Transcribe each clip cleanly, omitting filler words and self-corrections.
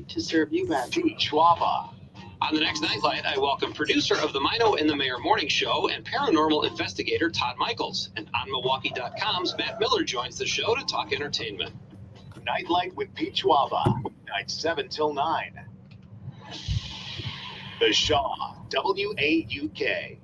to serve you better. Schwaba. On the next Nightlight, I welcome producer of the Mino and the Mayor Morning Show and paranormal investigator Todd Michaels. And on Milwaukee.com's Matt Miller joins the show to talk entertainment. Nightlight with Pete Schwaba. Nights 7 till 9. The Shaw, WAUK.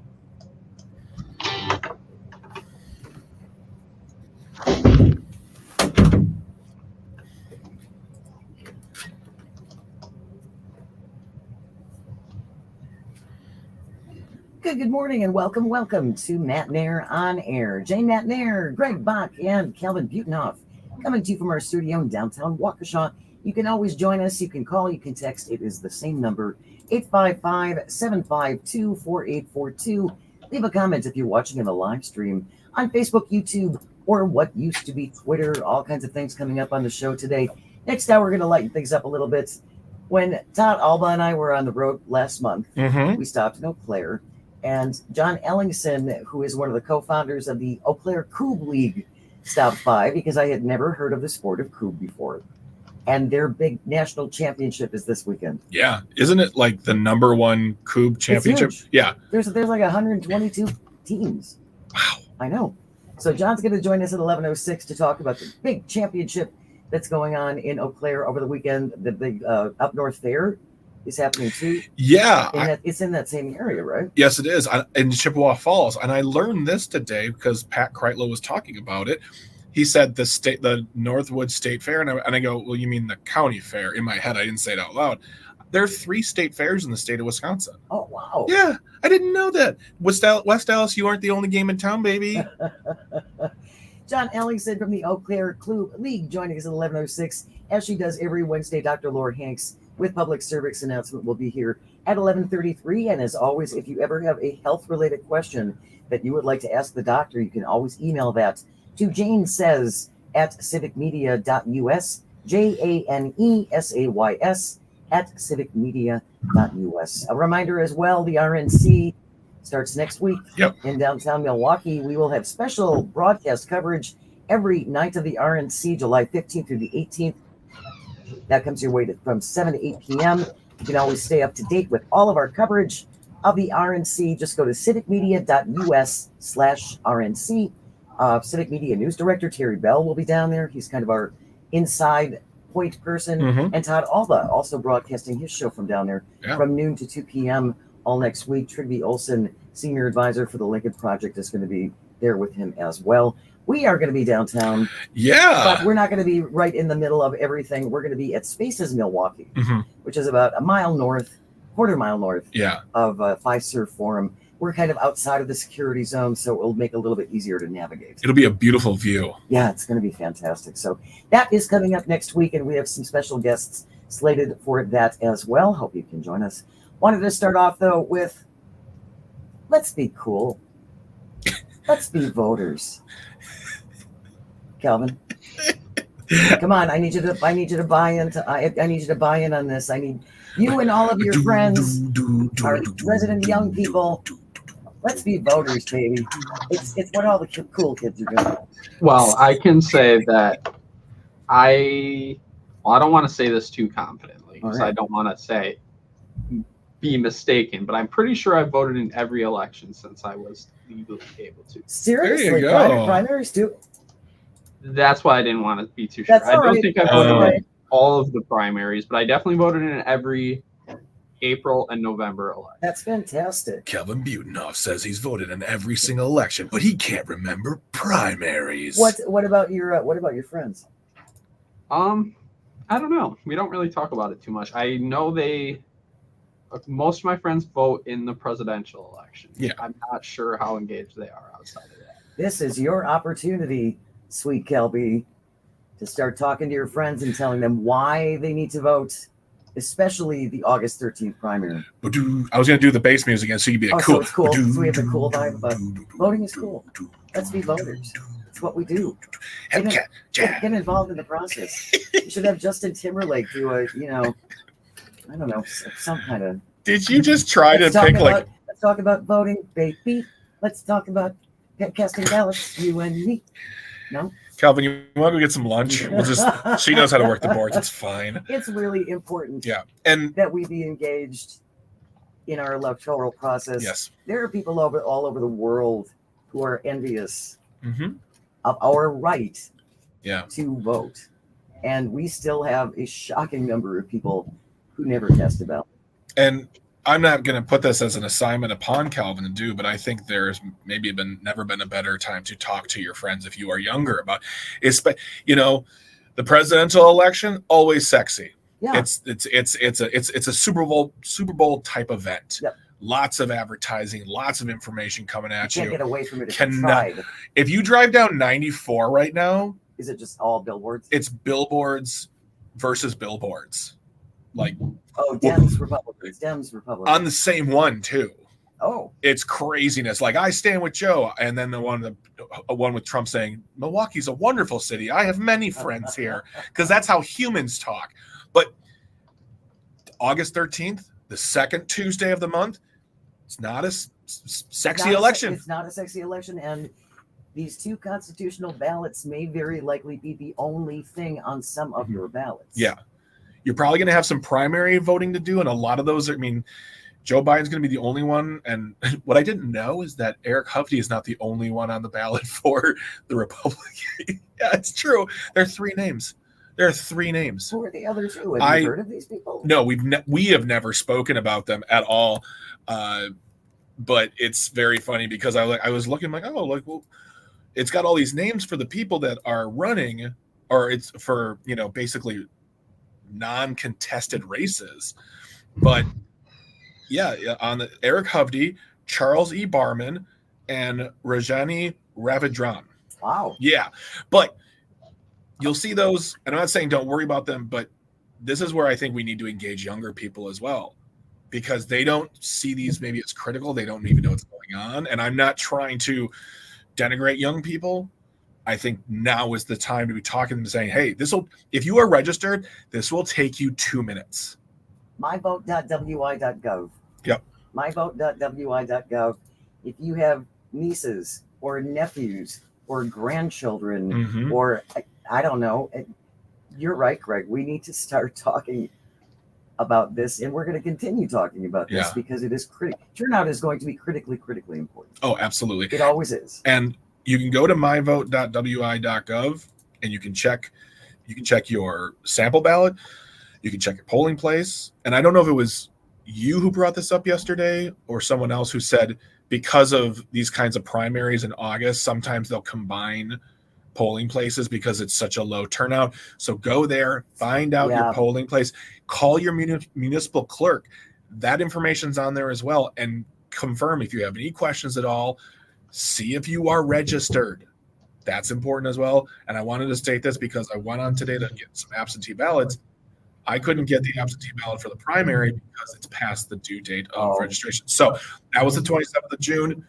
Good morning and welcome to Matenaer On Air. Jane Matenaer, Greg Bach, and Calvin Butenhoff coming to you from our studio in downtown Waukesha. You can always join us. You can call, you can text. It is the same number, 855-752-4842. Leave a comment if you're watching in the live stream on Facebook, YouTube, or what used to be Twitter. All kinds of things coming up on the show today. Next hour, we're going to lighten things up a little bit. When Todd Alba and I were on the road last month, we stopped in Eau Claire. And John Ellingson, who is one of the co-founders of the Eau Claire Coupe League, stopped by because I had never heard of the sport of coupe before. And their big national championship is this weekend. Yeah. Isn't it like the number one coupe championship? Yeah. There's like 122 teams. Wow. I know. So John's going to join us at 11:06 to talk about the big championship that's going on in Eau Claire over the weekend. The big Up North Fair is happening too. Yeah. It's in that same area, right? Yes, it is. In Chippewa Falls. And I learned this today because Pat Kreitlow was talking about it. He said the Northwood State Fair. And I go, well, you mean the county fair? In my head, I didn't say it out loud. There are 3 state fairs in the state of Wisconsin. Oh, wow. Yeah. I didn't know that. West Dallas, you aren't the only game in town, baby. John Ellingson from the Eau Claire Coupe League joining us at 11:06, as she does every Wednesday. Dr. Laura Hanks with public service announcement will be here at 11:33. And as always, if you ever have a health-related question that you would like to ask the doctor, you can always email that to janesays@civicmedia.us, JANESAYS@civicmedia.us. A reminder as well, the RNC starts next week in downtown Milwaukee. We will have special broadcast coverage every night of the RNC, July 15th through the 18th. That comes your way from 7 to 8 p.m. You can always stay up to date with all of our coverage of the RNC. Just go to civicmedia.us/RNC. Civic Media News Director Terry Bell will be down there. He's kind of our inside point person. And Todd Alba also broadcasting his show from down there from noon to 2 p.m. all next week. Trigby Olson, Senior Advisor for the Lincoln Project, is going to be there with him as well. We are going to be downtown. Yeah. But we're not going to be right in the middle of everything. We're going to be at Spaces Milwaukee, which is about quarter mile north of Five Surf Forum. We're kind of outside of the security zone, so it will make it a little bit easier to navigate. It'll be a beautiful view. Yeah, it's going to be fantastic. So that is coming up next week, and we have some special guests slated for that as well. Hope you can join us. Wanted to start off, though, with let's be cool. Let's be voters. Calvin, come on! I need you to buy into. I need you to buy in on this. I need you and all of your friends, our resident young people. Let's be voters, baby. It's what all the cool kids are doing. Well, I can say that I don't want to say this too confidently because I don't want to be mistaken, but I'm pretty sure I voted in every election since I was legally able to. Seriously, there you go. Primaries too. That's why I didn't want to be too sure. I don't think I voted in all of the primaries, but I definitely voted in every April and November election. That's fantastic. Kelvin Butenhoff says he's voted in every single election, but he can't remember primaries. What about your friends? I don't know. We don't really talk about it too much. I know most of my friends vote in the presidential election. Yeah. I'm not sure how engaged they are outside of that. This is your opportunity, sweet Kelby, to start talking to your friends and telling them why they need to vote, especially the August 13th primary. I was going to do the bass music again, so you'd be cool. So it's cool. So we have the cool vibe, but voting is cool. Let's be voters. It's what we do. Get involved in the process. You should have Justin Timberlake do I don't know, some kind of. Did you just try to pick let's talk about voting, baby. Let's talk about casting ballots, you and me. No? Calvin, you want to go get some lunch? We'll just. She knows how to work the boards. It's fine. It's really important. Yeah, and that we be engaged in our electoral process. Yes, there are people all over the world who are envious mm-hmm. of our right Yeah. to vote, and we still have a shocking number of people who never cast a ballot. And I'm not going to put this as an assignment upon Calvin to do, but I think there's maybe never been a better time to talk to your friends if you are younger about it. The presidential election, always sexy. Yeah. It's a Super Bowl type event. Yep. Lots of advertising, lots of information coming at you. Can't get away from it if you tried. If you drive down 94 right now, is it just all billboards? It's billboards versus billboards. Like, Dems, Republicans, Dems, Republicans. On the same one too. Oh, it's craziness. Like, I stand with Joe, and then the one with Trump saying Milwaukee's a wonderful city. I have many friends here, because that's how humans talk. But August 13th, the second Tuesday of the month, it's not a sexy election. It's not a sexy election, and these two constitutional ballots may very likely be the only thing on some of your ballots. Yeah. You're probably going to have some primary voting to do, and a lot of those Joe Biden's going to be the only one. And what I didn't know is that Eric Hovde is not the only one on the ballot for the Republican. Yeah, it's true. There are three names. Who are the other two? Have you heard of these people? No, we have never spoken about them at all. But it's very funny because I was looking like, it's got all these names for the people that are running, or it's for, basically non-contested races. But yeah, on the Eric Hovde, Charles E. Barman, and Rajani Ravindran. Wow. Yeah, but you'll see those, and I'm not saying don't worry about them, but this is where I think we need to engage younger people as well, because they don't see these maybe as critical. They don't even know what's going on. And I'm not trying to denigrate young people. I think now is the time to be talking to them, saying, hey, if you are registered, this will take you 2 minutes. myvote.wi.gov. Yep. myvote.wi.gov. If you have nieces or nephews or grandchildren, mm-hmm. or I don't know, you're right, Greg. We need to start talking about this, and we're going to continue talking about this because it is turnout is going to be critically important. Oh, absolutely. It always is. And you can go to myvote.wi.gov and you can check your sample ballot. You can check your polling place. And I don't know if it was you who brought this up yesterday or someone else who said, because of these kinds of primaries in August, sometimes they'll combine polling places because it's such a low turnout. So go there, find out your polling place, call your municipal clerk. That information's on there as well. And confirm if you have any questions at all. See if you are registered. That's important as well. And I wanted to state this because I went on today to get some absentee ballots. I couldn't get the absentee ballot for the primary because it's past the due date of registration. So that was the 27th of June.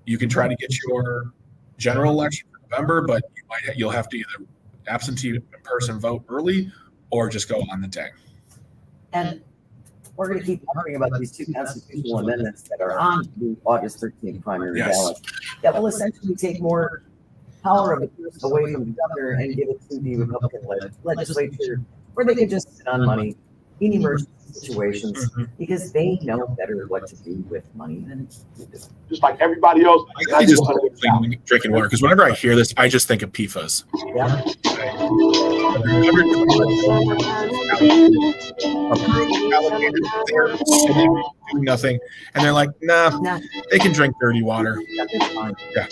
You can try to get your general election for November, but you'll have to either absentee in-person vote early or just go on the day. And we're going to keep talking about these two constitutional amendments that are on the August 13th primary ballot that will essentially take more power of the purse away from the governor and give it to the Republican legislature, where they can just sit on money in emergency situations because they know better what to do with money than we do. Just like everybody else. I just drinking water because whenever I hear this, I just think of PFAS. Yeah. They're sitting, doing nothing, and they're like, nah, they can drink dirty water. Yeah. Yeah.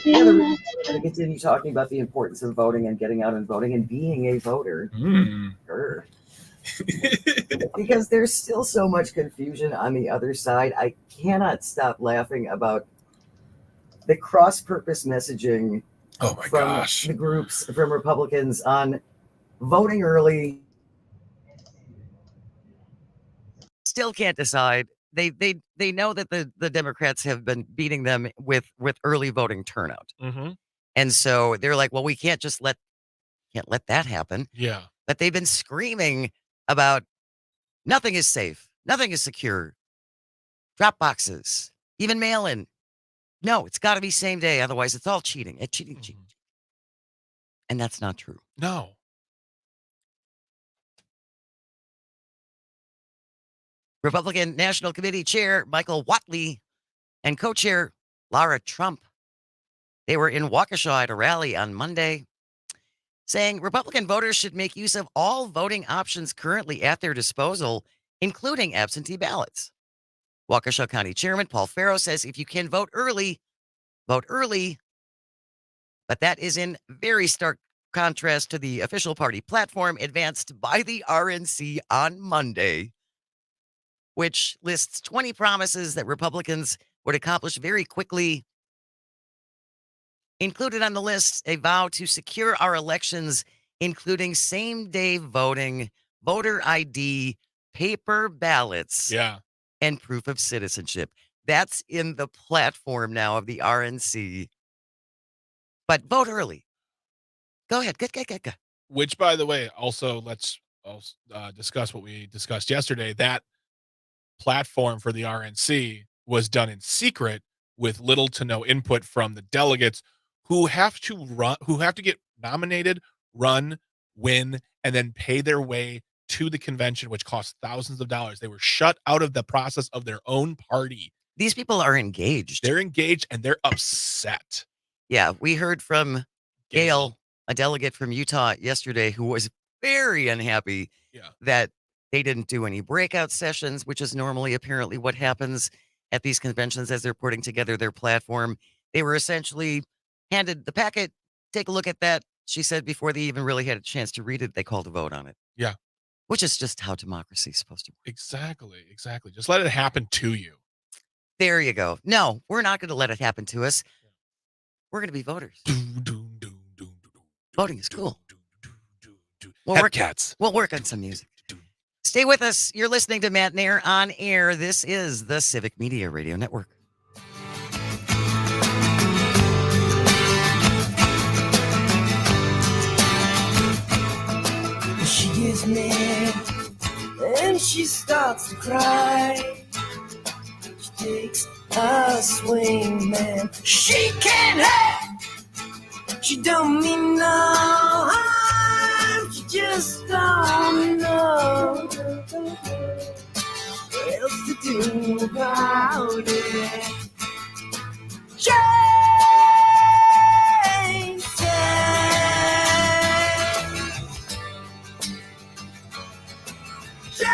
We're going to continue talking about the importance of voting and getting out and voting and being a voter. Sure. Because there's still so much confusion on the other side. I cannot stop laughing about the cross-purpose messaging from the groups, from Republicans on voting early. Still can't decide. They know that the Democrats have been beating them with early voting turnout. Mm-hmm. And so they're like, well, we can't let that happen. Yeah. But they've been screaming about nothing is safe, nothing is secure, drop boxes, even mail-in. No, it's got to be same day. Otherwise, it's all cheating. It's cheating. And that's not true. No. Republican National Committee Chair Michael Whatley and co-chair Lara Trump, they were in Waukesha at a rally on Monday, saying Republican voters should make use of all voting options currently at their disposal, including absentee ballots. Waukesha County Chairman Paul Farrow says if you can vote early, vote early. But that is in very stark contrast to the official party platform advanced by the RNC on Monday, which lists 20 promises that Republicans would accomplish very quickly. Included on the list, a vow to secure our elections, including same-day voting, voter ID, paper ballots, and proof of citizenship. That's in the platform now of the RNC. But vote early. Go ahead. Go. Which, by the way, also let's discuss what we discussed yesterday. That platform for the RNC was done in secret with little to no input from the delegates who have to get nominated, run, win, and then pay their way to the convention, which costs thousands of dollars. They were shut out of the process of their own party. These people are engaged. They're engaged and they're upset. Yeah, we heard from Gail, a delegate from Utah yesterday, who was very unhappy that they didn't do any breakout sessions, which is normally apparently what happens at these conventions as they're putting together their platform. They were essentially handed the packet, take a look at that. She said before they even really had a chance to read it, they called a vote on it. Yeah. Which is just how democracy is supposed to work. Exactly. Just let it happen to you. There you go. No, we're not going to let it happen to us. We're going to be voters. Voting is cool. We'll work on some music. Stay with us. You're listening to Matenaer On Air. This is the Civic Media Radio Network. She gets mad and she starts to cry. She takes a swing, man. She can't have. She don't mean no harm. She just don't know what else to do about it. Jane said, Jane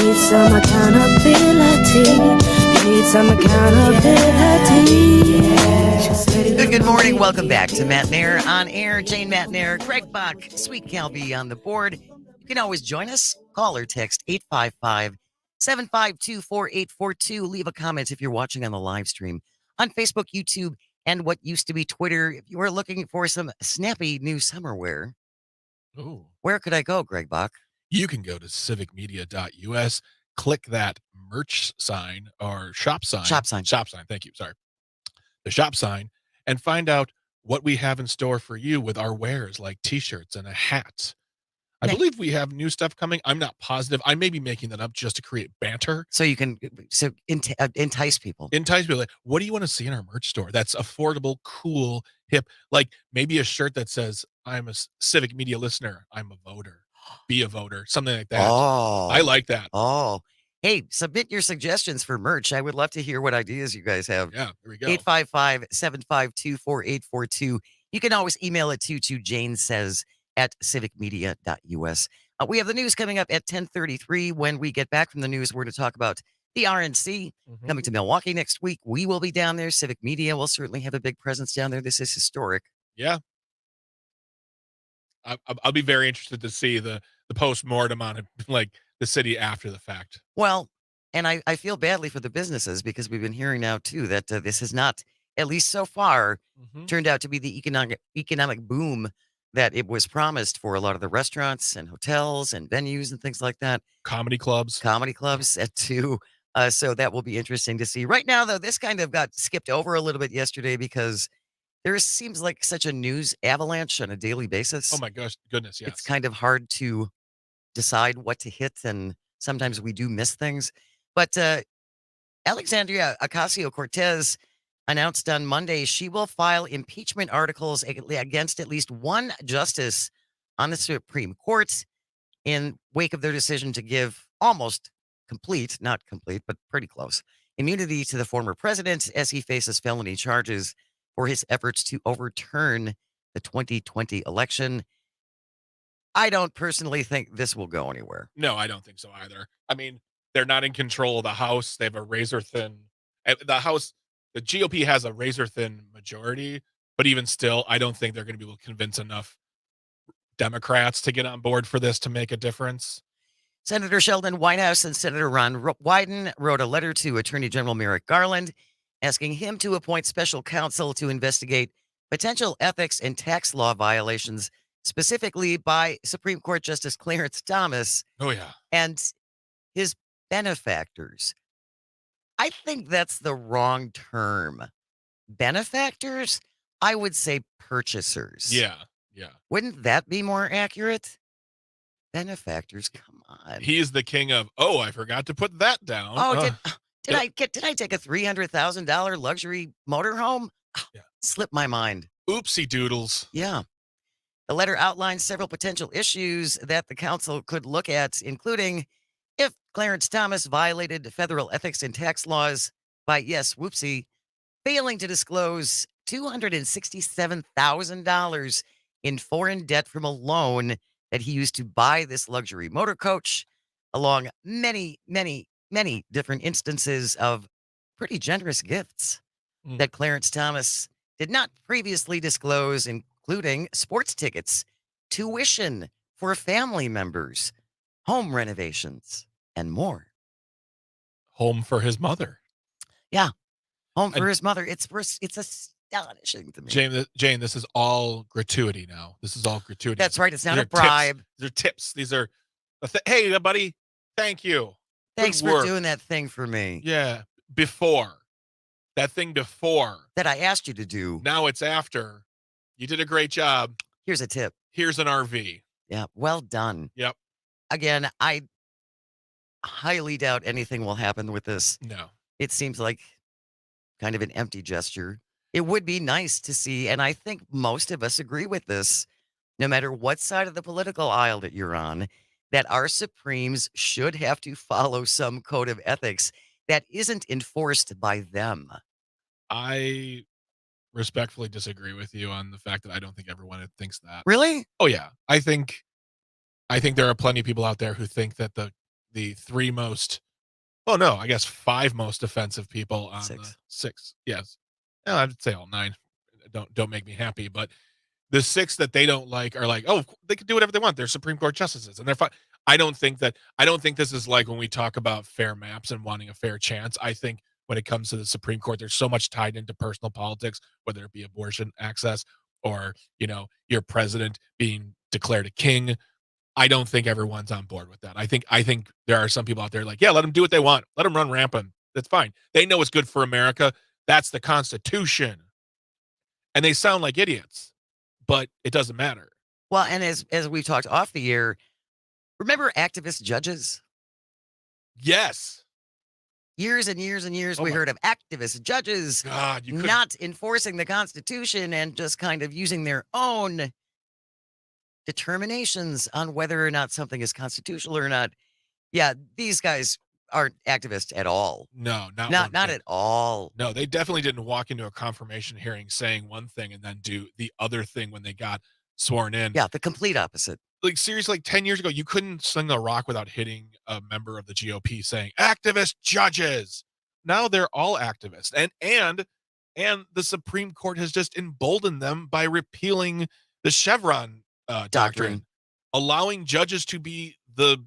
need some accountability. You need some accountability. Good morning. Welcome back to Matenaer On Air. Jane Matenaer, Greg Bach, Sweet Calby on the board. You can always join us. Call or text 855 752-4842. Leave a comment if you're watching on the live stream on Facebook, YouTube, and what used to be Twitter. If you are looking for some snappy new summer wear, Ooh. where could I go, Greg Bach? You can go to civicmedia.us, click that merch sign or shop sign. Shop sign. Shop sign. Thank you. Sorry. The shop sign, and find out what we have in store for you with our wares like t-shirts and a hat. I believe we have new stuff coming. I'm not positive. I may be making that up just to create banter. So you can entice people. Entice people. Like, what do you want to see in our merch store? That's affordable, cool, hip. Like maybe a shirt that says, I'm a Civic Media listener. I'm a voter. Be a voter. Something like that. Oh. I like that. Oh. Hey, submit your suggestions for merch. I would love to hear what ideas you guys have. Yeah, there we go. 855-752-4842. You can always email it to janesays@civicmedia.us. We have the news coming up at 10:33. When we get back from the news, we're to talk about the RNC coming to Milwaukee next week. We will be down there. Civic Media will certainly have a big presence down there. This is historic. Yeah. I'll be very interested to see the post-mortem on it, like the city after the fact. Well, and I feel badly for the businesses because we've been hearing now, too, that this has not, at least so far, turned out to be the economic boom that it was promised for a lot of the restaurants and hotels and venues and things like that. Comedy clubs too. So that will be interesting to see. Right now, though, this kind of got skipped over a little bit yesterday because there seems like such a news avalanche on a daily basis. Oh my gosh, goodness, yes. It's kind of hard to decide what to hit, and sometimes we do miss things. But Alexandria Ocasio-Cortez announced on Monday she will file impeachment articles against at least one justice on the Supreme Court in wake of their decision to give almost complete, not complete, but pretty close, immunity to the former president as he faces felony charges for his efforts to overturn the 2020 election. I don't personally think this will go anywhere. No, I don't think so either. I mean, they're not in control of the House. They have a razor-thin... The House, the GOP has a razor-thin majority, but even still, I don't think they're going to be able to convince enough Democrats to get on board for this to make a difference. Senator Sheldon Whitehouse and Senator Ron Wyden wrote a letter to Attorney General Merrick Garland asking him to appoint special counsel to investigate potential ethics and tax law violations, specifically by Supreme Court Justice Clarence Thomas. Oh, yeah. And his benefactors. I think that's the wrong term. Benefactors? I would say purchasers. Yeah. Wouldn't that be more accurate? Benefactors, come on. He's the king of, I forgot to put that down. Did I take a $300,000 luxury motorhome? Yeah. Slipped my mind. Oopsie doodles. Yeah. The letter outlines several potential issues that the council could look at, including if Clarence Thomas violated federal ethics and tax laws by, failing to disclose $267,000 in foreign debt from a loan that he used to buy this luxury motor coach, along many, many, many different instances of pretty generous gifts that Clarence Thomas did not previously disclose, including sports tickets, tuition for family members, home renovations, and more. Home for his mother. Yeah, home for his mother. It's astonishing to me. Jane, this is all gratuity now. This is all gratuity. That's right. It's not a bribe. These are tips. These are, hey, buddy, thank you. Thanks for doing that thing for me. Yeah, before. That thing before. That I asked you to do. Now it's after. You did a great job. Here's a tip. Here's an RV. Yeah, well done. Yep. Again, I highly doubt anything will happen with this. No. It seems like kind of an empty gesture. It would be nice to see, and I think most of us agree with this, no matter what side of the political aisle that you're on, that our Supremes should have to follow some code of ethics that isn't enforced by them. I respectfully disagree with you on the fact that I don't think everyone thinks that. Really? Oh, yeah. I think there are plenty of people out there who think that the three most, I guess 5 most offensive people on 6. 6. Yes. No, I'd say all 9. Don't make me happy, but The 6 that they don't like are like, oh, they can do whatever they want. They're Supreme Court justices, and they're fine. I don't think this is like when we talk about fair maps and wanting a fair chance. I think when it comes to the Supreme Court, there's so much tied into personal politics, whether it be abortion access or, your president being declared a king. I don't think everyone's on board with that. I think there are some people out there like, yeah, let them do what they want. Let them run rampant. That's fine. They know what's good for America. That's the Constitution. And they sound like idiots, but it doesn't matter. Well, and as we talked off the air, remember activist judges? Yes. Years and years and years, Oh we my- heard of activist judges God, you could not enforcing the Constitution and just kind of using their own determinations on whether or not something is constitutional or not. Yeah, these guys aren't activists at all. No, not Not one not bit. at all. No, they definitely didn't walk into a confirmation hearing saying one thing and then do the other thing when they got sworn in. Yeah, the complete opposite. Like seriously, like 10 years ago, you couldn't sling a rock without hitting a member of the GOP saying activist judges. Now they're all activists. And the Supreme Court has just emboldened them by repealing the Chevron doctrine, allowing judges to be the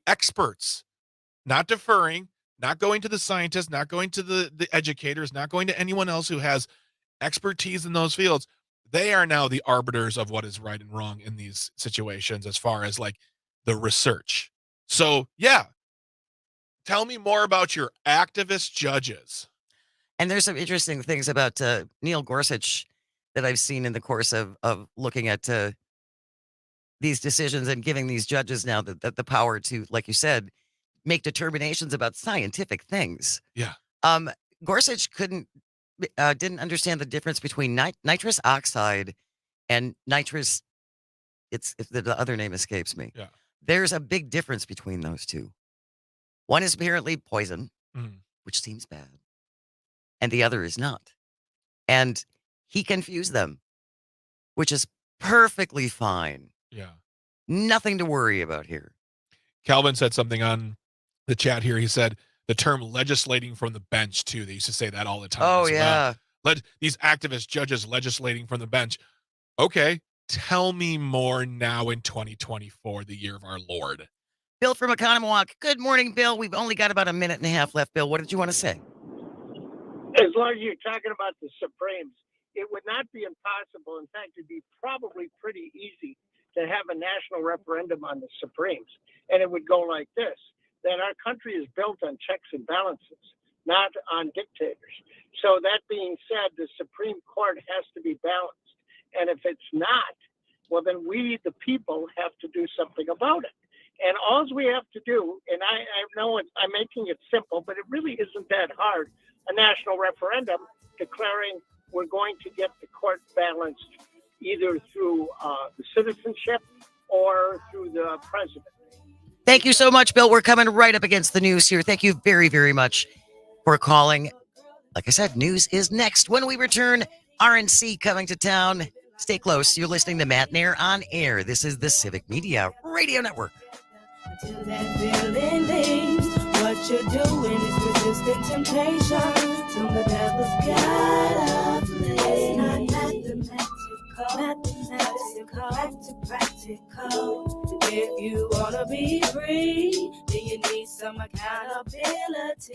experts, not deferring, not going to the scientists, not going to the educators, not going to anyone else who has expertise in those fields. They are now the arbiters of what is right and wrong in these situations as far as like the research. So, yeah. Tell me more about your activist judges. And there's some interesting things about Neil Gorsuch that I've seen in the course of looking at these decisions and giving these judges now the power to, like you said, make determinations about scientific things. Yeah. Gorsuch didn't understand the difference between nitrous oxide and nitrous. It's the other name escapes me. Yeah. There's a big difference between those two. One is apparently poison, Mhm. which seems bad, and the other is not. And he confused them, which is perfectly fine. Yeah. Nothing to worry about here. Calvin said something on the chat here. He said the term legislating from the bench, too. They used to say that all the time. Oh, as yeah. well. These activist judges legislating from the bench. Okay. Tell me more now in 2024, the year of our Lord. Bill from Economowalk. Good morning, Bill. We've only got about a minute and a half left. Bill, what did you want to say? As long as you're talking about the Supremes, it would not be impossible. In fact, it'd be probably pretty easy to have a national referendum on the Supremes. And it would go like this, that our country is built on checks and balances, not on dictators. So that being said, the Supreme Court has to be balanced. And if it's not, well, then we, the people, have to do something about it. And all we have to do, and I know I'm making it simple, but it really isn't that hard, a national referendum declaring we're going to get the court balanced either through the citizenship or through the president. Thank you so much, Bill. We're coming right up against the news here. Thank you very, very much for calling. Like I said, news is next. When we return, RNC coming to town. Stay close. You're listening to Matenaer On Air. This is the Civic Media Radio Network. Until that feeling leaves, what you're doing is resisting temptation. From the devil's got a flame. Mathematical, practical. If you wanna be free, then you need some accountability.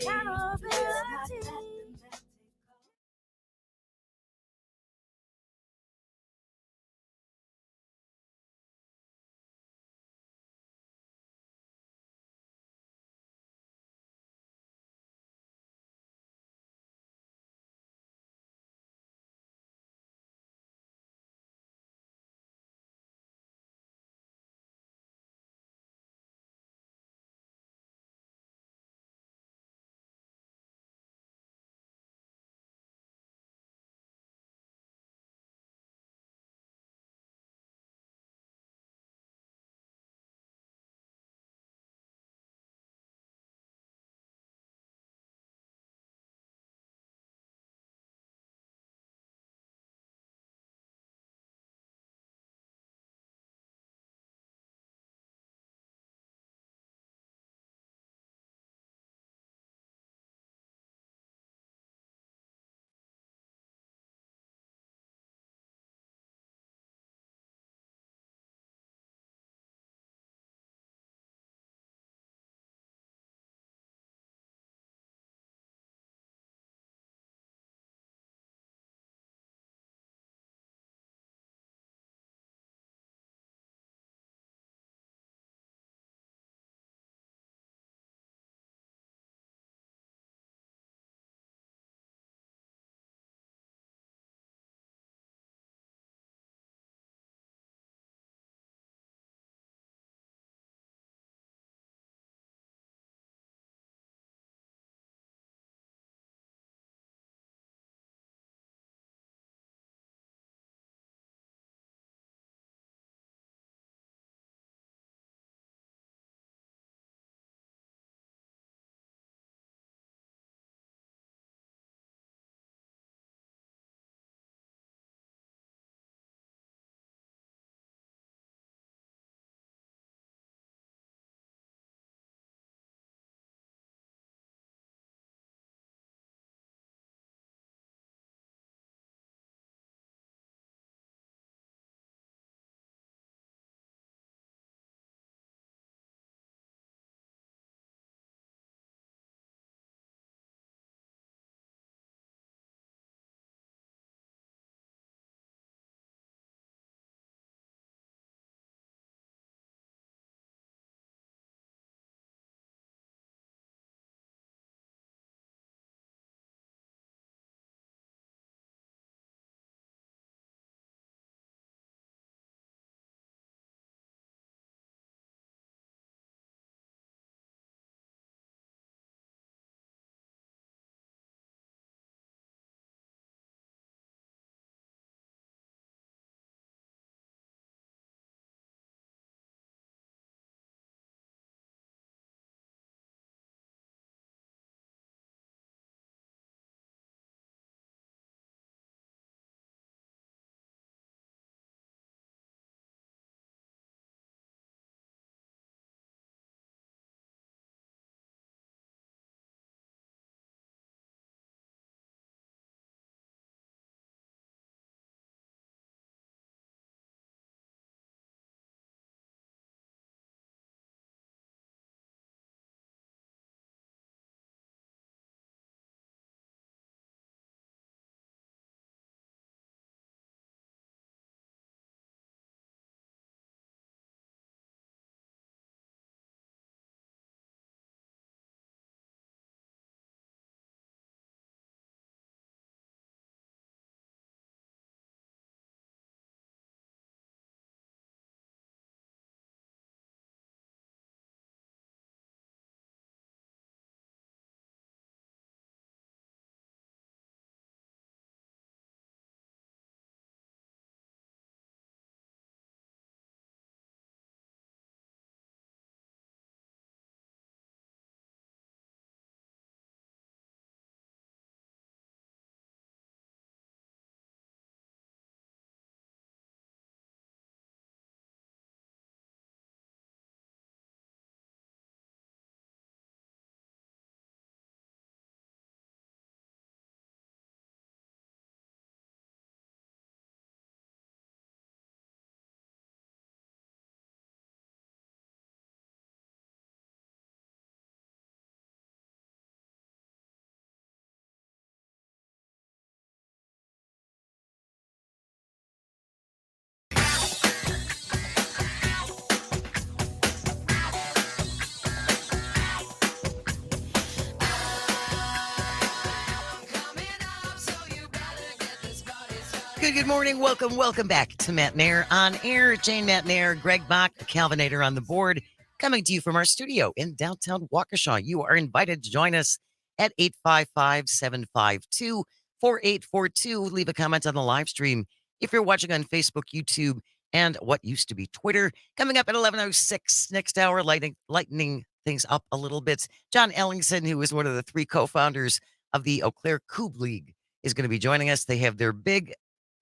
Good morning. Welcome back to Matenaer On Air. Jane Matenaer, Greg Bach, the Calvinator on the board, coming to you from our studio in downtown Waukesha. You are invited to join us at 855-752-4842. Leave a comment on the live stream if you're watching on Facebook, YouTube, and what used to be Twitter. Coming up at 11:06 next hour, lightening things up a little bit. John Ellingson, who is one of the 3 co-founders of the Eau Claire Coupe League, is going to be joining us. They have their big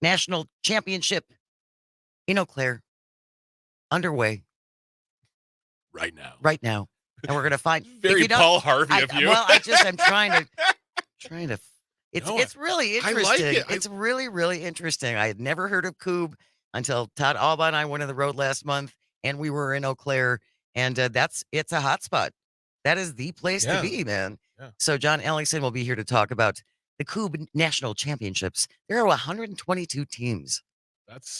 national championship in Eau Claire underway right now. And we're going to find very Paul Harvey of you. Well, I'm trying to. It's really interesting. I like it. It's really, really interesting. I had never heard of Coupe until Todd Alba and I went on the road last month, and we were in Eau Claire, and it's a hot spot. That is the place to be, man. Yeah. So John Ellingson will be here to talk about the Coupe National Championships. There are 122 teams.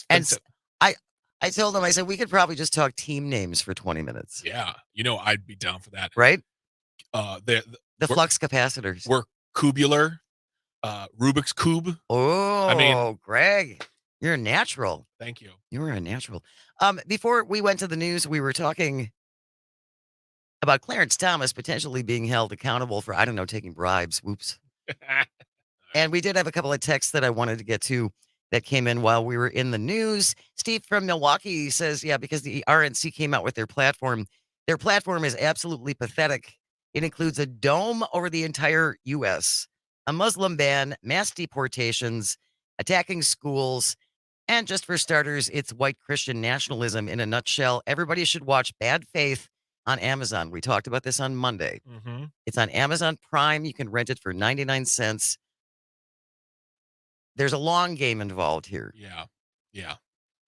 And I told him, I said, we could probably just talk team names for 20 minutes. Yeah. I'd be down for that. Right? The flux capacitors. We're cubular, Rubik's Cube. Oh, Greg, you're a natural. Thank you. You were a natural. Before we went to the news, we were talking about Clarence Thomas potentially being held accountable for, taking bribes. Whoops. And we did have a couple of texts that I wanted to get to that came in while we were in the news. Steve from Milwaukee says, because the RNC came out with their platform is absolutely pathetic. It includes a dome over the entire U.S., a Muslim ban, mass deportations, attacking schools, and just for starters, it's white Christian nationalism in a nutshell. Everybody should watch Bad Faith on Amazon. We talked about this on Monday. Mm-hmm. It's on Amazon Prime. You can rent it for 99 cents. There's a long game involved here. Yeah.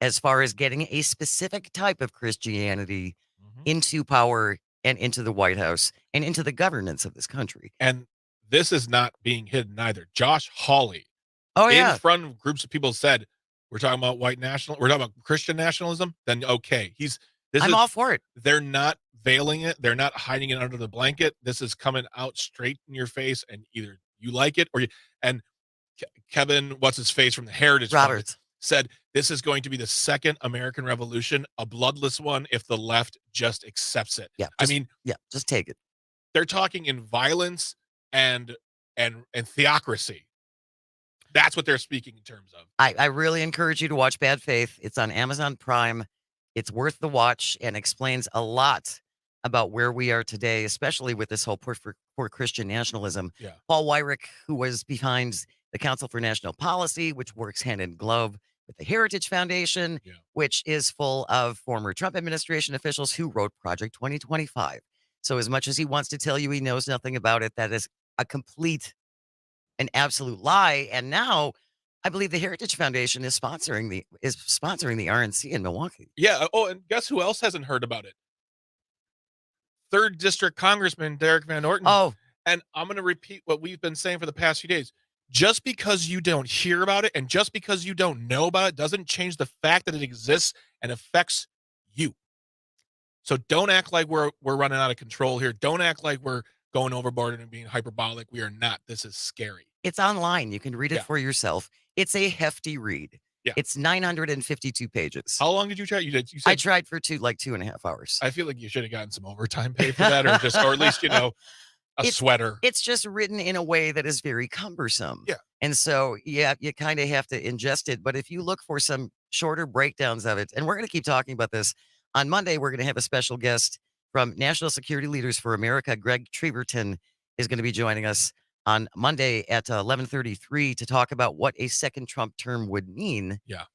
As far as getting a specific type of Christianity into power and into the White House and into the governance of this country. And this is not being hidden either. Josh Hawley, in front of groups of people, said, we're talking about we're talking about Christian nationalism, then okay. I'm all for it. They're not veiling it. They're not hiding it under the blanket. This is coming out straight in your face, and either you like it or you. And Kevin, what's his face from the Heritage Roberts said this is going to be the second American Revolution, a bloodless one, if the left just accepts it. Yeah, just take it. They're talking in violence and theocracy. That's what they're speaking in terms of. I really encourage you to watch Bad Faith. It's on Amazon Prime. It's worth the watch and explains a lot about where we are today, especially with this whole push for Christian nationalism. Yeah. Paul Weyrich, who was behind the Council for National Policy, which works hand in glove with the Heritage Foundation, which is full of former Trump administration officials who wrote Project 2025. So as much as he wants to tell you he knows nothing about it, that is a complete and absolute lie. And now I believe the Heritage Foundation is sponsoring the RNC in Milwaukee. Yeah. Oh, and guess who else hasn't heard about it? 3rd District Congressman Derek Van Orton. Oh. And I'm going to repeat what we've been saying for the past few days. Just because you don't hear about it and just because you don't know about it doesn't change the fact that it exists and affects you. So don't act like we're running out of control here. Don't act like we're going overboard and being hyperbolic. We are not. This is scary. It's online. You can read it for yourself. It's a hefty read. Yeah. It's 952 pages. How long did you try? You said I tried for 2.5 hours. I feel like you should have gotten some overtime pay for that, or at least, a sweater. It's just written in a way that is very cumbersome. Yeah. And so, you kind of have to ingest it. But if you look for some shorter breakdowns of it, and we're going to keep talking about this, on Monday, we're going to have a special guest from National Security Leaders for America. Greg Treverton is going to be joining us on Monday at 11:33 to talk about what a second Trump term would mean. Yeah.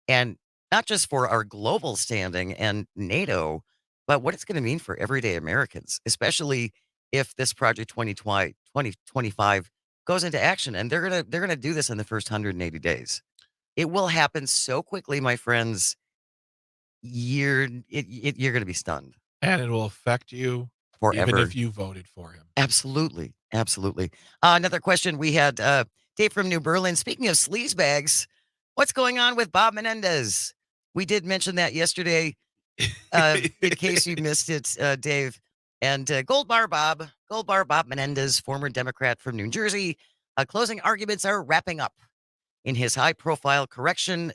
And not just for our global standing and NATO, but what it's going to mean for everyday Americans, especially if this Project 2025 goes into action. And they're going to do this in the first 180 days. It will happen so quickly, my friends. You're going to be stunned. And it will affect you forever, even if you voted for him. Absolutely. Another question we had, Dave from New Berlin. Speaking of sleaze bags, what's going on with Bob Menendez? We did mention that yesterday, in case you missed it, Dave. And Gold Bar Bob Menendez, former Democrat from New Jersey. Closing arguments are wrapping up. In his high-profile corruption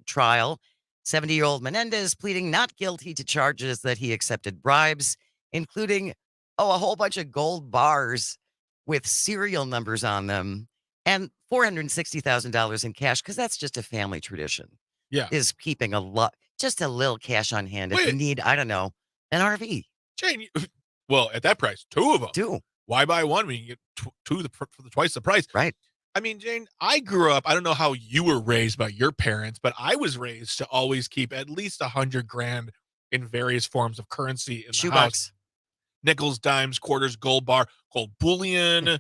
trial, 70-year-old Menendez pleading not guilty to charges that he accepted bribes, including, a whole bunch of gold bars with serial numbers on them and $460,000 in cash, because that's just a family tradition, Yeah. is keeping just a little cash on hand if Wait. you need, I don't know, an RV. Jane, well, at that price, 2 of them. 2. Why buy one when you get two for twice the price? Right. I mean, Jane, I grew up, I don't know how you were raised by your parents, but I was raised to always keep at least $100,000 in various forms of currency in the Shoebox. house. Nickels, dimes, quarters, gold bar, gold bullion,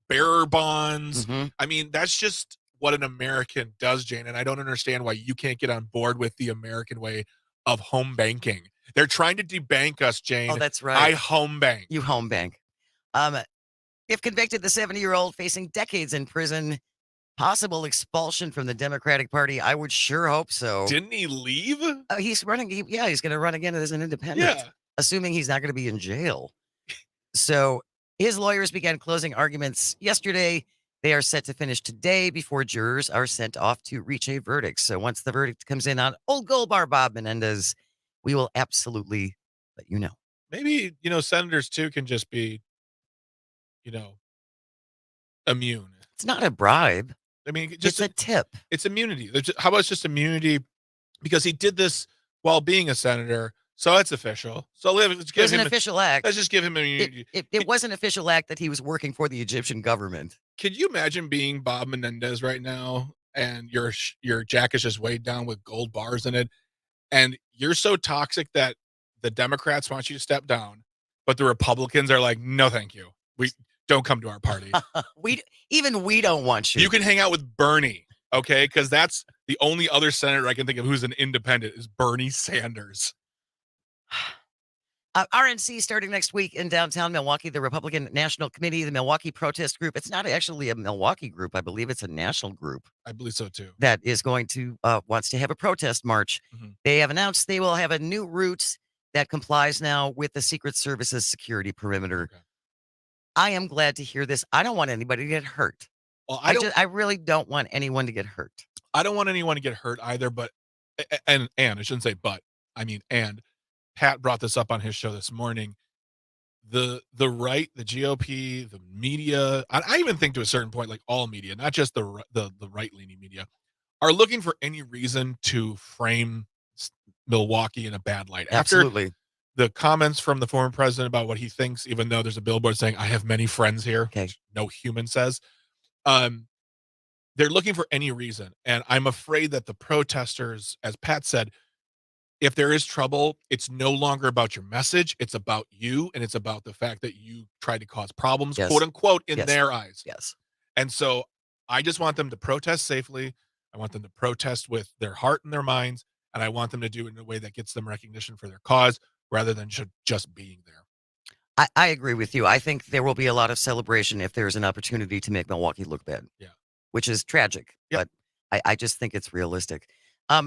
bearer bonds. Mhm. I mean, that's just what an American does, Jane. And I don't understand why you can't get on board with the American way of home banking. They're trying to debank us, Jane. Oh, that's right. I home bank. You home bank. If convicted, the 70-year-old facing decades in prison, possible expulsion from the Democratic Party. I would sure hope so. Didn't he leave? He's running. He's going to run again as an independent, Yeah. assuming he's not going to be in jail. So his lawyers began closing arguments yesterday. They are set to finish today before jurors are sent off to reach a verdict. So once the verdict comes in on old gold bar Bob Menendez, we will absolutely let you know. Maybe, senators too can just be, immune. It's not a bribe. I mean, It's a tip. It's immunity. How about just immunity? Because he did this while being a senator, so it's official. So let's give him an official act. Let's just give him immunity. It was an official act that he was working for the Egyptian government. Could you imagine being Bob Menendez right now, and your jacket is just weighed down with gold bars in it, and you're so toxic that the Democrats want you to step down, but the Republicans are like, no, thank you. We don't come to our party. we don't want you. You can hang out with Bernie, okay? Because that's the only other senator I can think of who's an independent is Bernie Sanders. RNC starting next week in downtown Milwaukee, the Republican National Committee, the Milwaukee Protest Group. It's not actually a Milwaukee group. I believe it's a national group. I believe so too. That is going to, wants to have a protest march. Mm-hmm. They have announced they will have a new route that complies now with the Secret Service's security perimeter. Okay. I am glad to hear this. I don't want anybody to get hurt. Well, I really don't want anyone to get hurt. I don't want anyone to get hurt either, but, and I shouldn't say but, I mean, and Pat brought this up on his show this morning. The right, the GOP, the media, I even think to a certain point, like all media, not just the right-leaning media, are looking for any reason to frame Milwaukee in a bad light. Absolutely. After the comments from the former president about what he thinks, even though there's a billboard saying, I have many friends here, which no human says, they're looking for any reason. And I'm afraid that the protesters, as Pat said, if there is trouble, it's no longer about your message. It's about you, and it's about the fact that you tried to cause problems, quote unquote, in their eyes. Yes. And so I just want them to protest safely. I want them to protest with their heart and their minds, and I want them to do it in a way that gets them recognition for their cause rather than just being there. I agree with you. I think there will be a lot of celebration if there's an opportunity to make Milwaukee look bad. Yeah. Which is tragic, Yep. but I just think it's realistic.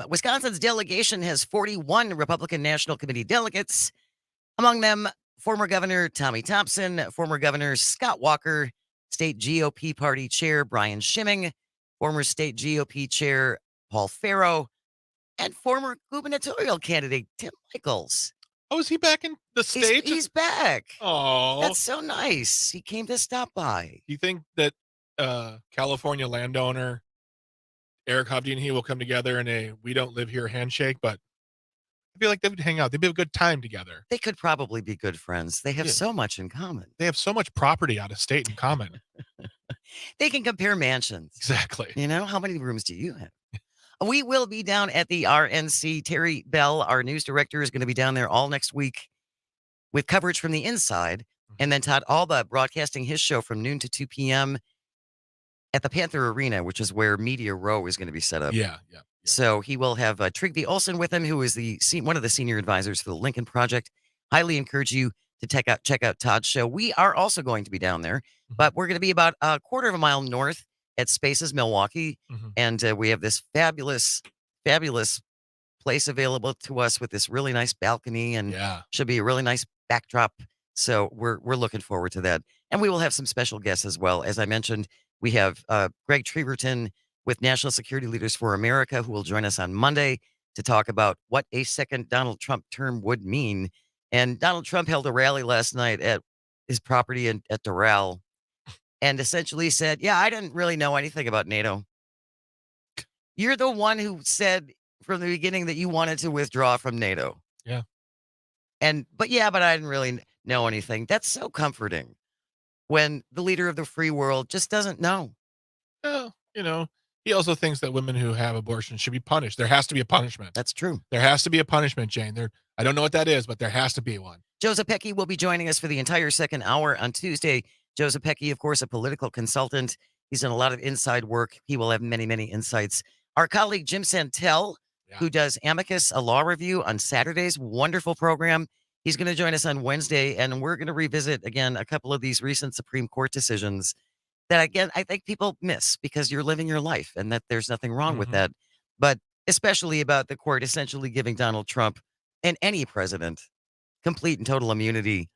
Wisconsin's delegation has 41 Republican National Committee delegates. Among them, former Governor Tommy Thompson, former Governor Scott Walker, State GOP Party Chair Brian Schimming, former State GOP Chair Paul Farrow, and former gubernatorial candidate Tim Michels. Oh, is he back in the state? He's back. Oh, that's so nice. He came to stop by. You think that California landowner Eric Hovde and he will come together in a "we don't live here" handshake? But I feel like they would hang out. They'd have a good time together. They could probably be good friends. They have so much in common. They have so much property out of state in common. They can compare mansions. Exactly. How many rooms do you have? We will be down at the RNC. Terry Bell, our news director, is going to be down there all next week with coverage from the inside. And then Todd Alba broadcasting his show from noon to 2 p.m. at the Panther Arena, which is where Media Row is going to be set up. Yeah. So he will have Trigby Olson with him, who is one of the senior advisors for the Lincoln Project. Highly encourage you to check out Todd's show. We are also going to be down there, but we're going to be about a quarter of a mile north at Spaces Milwaukee, and we have this fabulous place available to us with this really nice balcony, and should be a really nice backdrop. So we're looking forward to that, and we will have some special guests as well. As I mentioned, We have Greg Treverton with National Security Leaders for America, who will join us on Monday to talk about what a second Donald Trump term would mean. And Donald Trump held a rally last night at his property at Doral and essentially said, yeah, I didn't really know anything about NATO. You're the one who said from the beginning that you wanted to withdraw from NATO. Yeah. But I didn't really know anything. That's so comforting when the leader of the free world just doesn't know. Well, he also thinks that women who have abortions should be punished. There has to be a punishment. That's true. There has to be a punishment, Jane. I don't know what that is, but there has to be one. Joe Zepecki will be joining us for the entire second hour on Tuesday. Joe Zepecki, of course, a political consultant. He's done a lot of inside work. He will have many, many insights. Our colleague Jim Santel, who does Amicus, a law review on Saturdays, wonderful program. He's going to join us on Wednesday, and we're going to revisit, again, a couple of these recent Supreme Court decisions that, again, I think people miss because you're living your life and that there's nothing wrong with that. But especially about the court essentially giving Donald Trump and any president complete and total immunity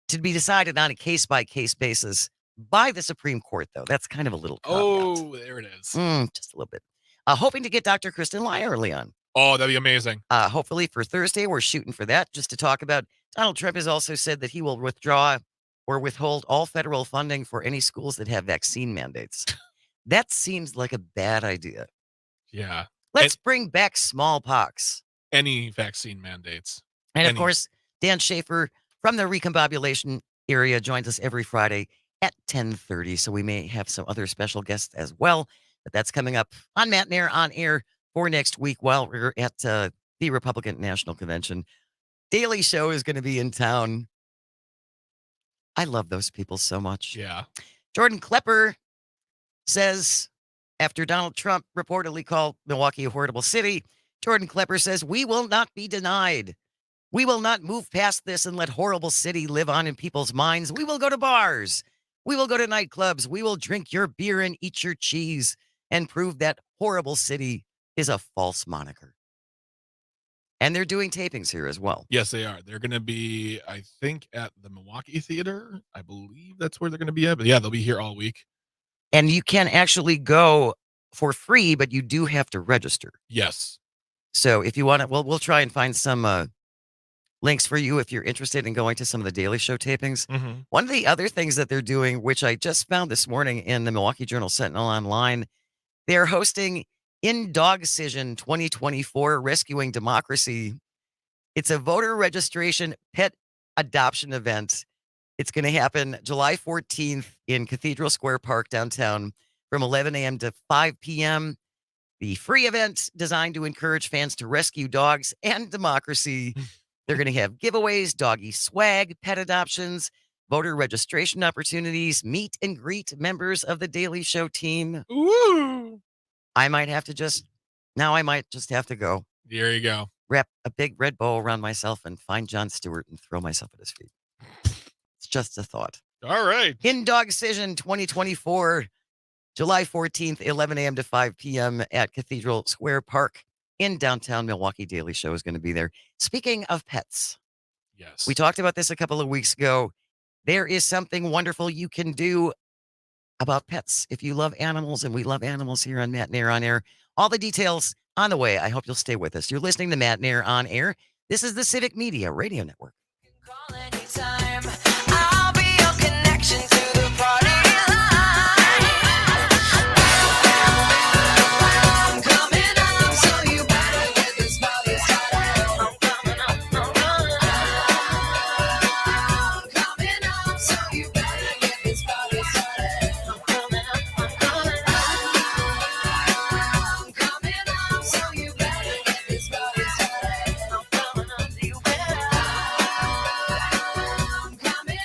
to be decided on a case-by-case basis by the Supreme Court, though. That's kind of a little caveat. Oh, there it is. Just a little bit. Hoping to get Dr. Kristen Lai early on. Oh, that'd be amazing. Hopefully for Thursday, we're shooting for that just to talk about. Donald Trump has also said that he will withdraw or withhold all federal funding for any schools that have vaccine mandates. That seems like a bad idea. Yeah. Let's bring back smallpox. Any vaccine mandates. And of course, Dan Schaefer from the Recombobulation area joins us every Friday at 10:30. So we may have some other special guests as well. But that's coming up on Matenaer On Air for next week while we're at the Republican National Convention. Daily Show is going to be in town. I love those people so much. Yeah. Jordan Klepper says, after Donald Trump reportedly called Milwaukee a horrible city, Jordan Klepper says, we will not be denied. We will not move past this and let horrible city live on in people's minds. We will go to bars. We will go to nightclubs. We will drink your beer and eat your cheese and prove that horrible city is a false moniker. And they're doing tapings here as well. Yes, they are. They're going to be, I think, at the Milwaukee Theater. I believe that's where they're going to be at. But yeah, they'll be here all week. And you can actually go for free, but you do have to register. Yes. So if you want to, we'll try and find some links for you if you're interested in going to some of the Daily Show tapings. Mm-hmm. One of the other things that they're doing, which I just found this morning in the Milwaukee Journal Sentinel Online, they're hosting Indogcision 2024 Rescuing Democracy. It's a voter registration pet adoption event. It's going to happen July 14th in Cathedral Square Park downtown from 11 a.m. to 5 p.m. The free event designed to encourage fans to rescue dogs and democracy. They're going to have giveaways, doggy swag, pet adoptions, voter registration opportunities, meet and greet members of the Daily Show team. Ooh. I might just have to go. There you go. Wrap a big red bow around myself and find Jon Stewart and throw myself at his feet. It's just a thought. All right. Indogcision 2024, July 14th, 11 a.m. to 5 p.m. at Cathedral Square Park in downtown Milwaukee. Daily Show is going to be there. Speaking of pets, yes, we talked about this a couple of weeks ago. There is something wonderful you can do about pets if you love animals, and we love animals here on Matenaer On Air. All the details on the way. I hope you'll stay with us. You're listening to Matenaer On Air. This is the Civic Media Radio Network. Call anytime. I'll be your connection to the party line. I'm coming up, so you better get this party started. I'm coming up, I'm coming up, so you better get this party started. I'm coming up, I'm coming up, so you better get this party started. I'm coming up, so you better. I'm coming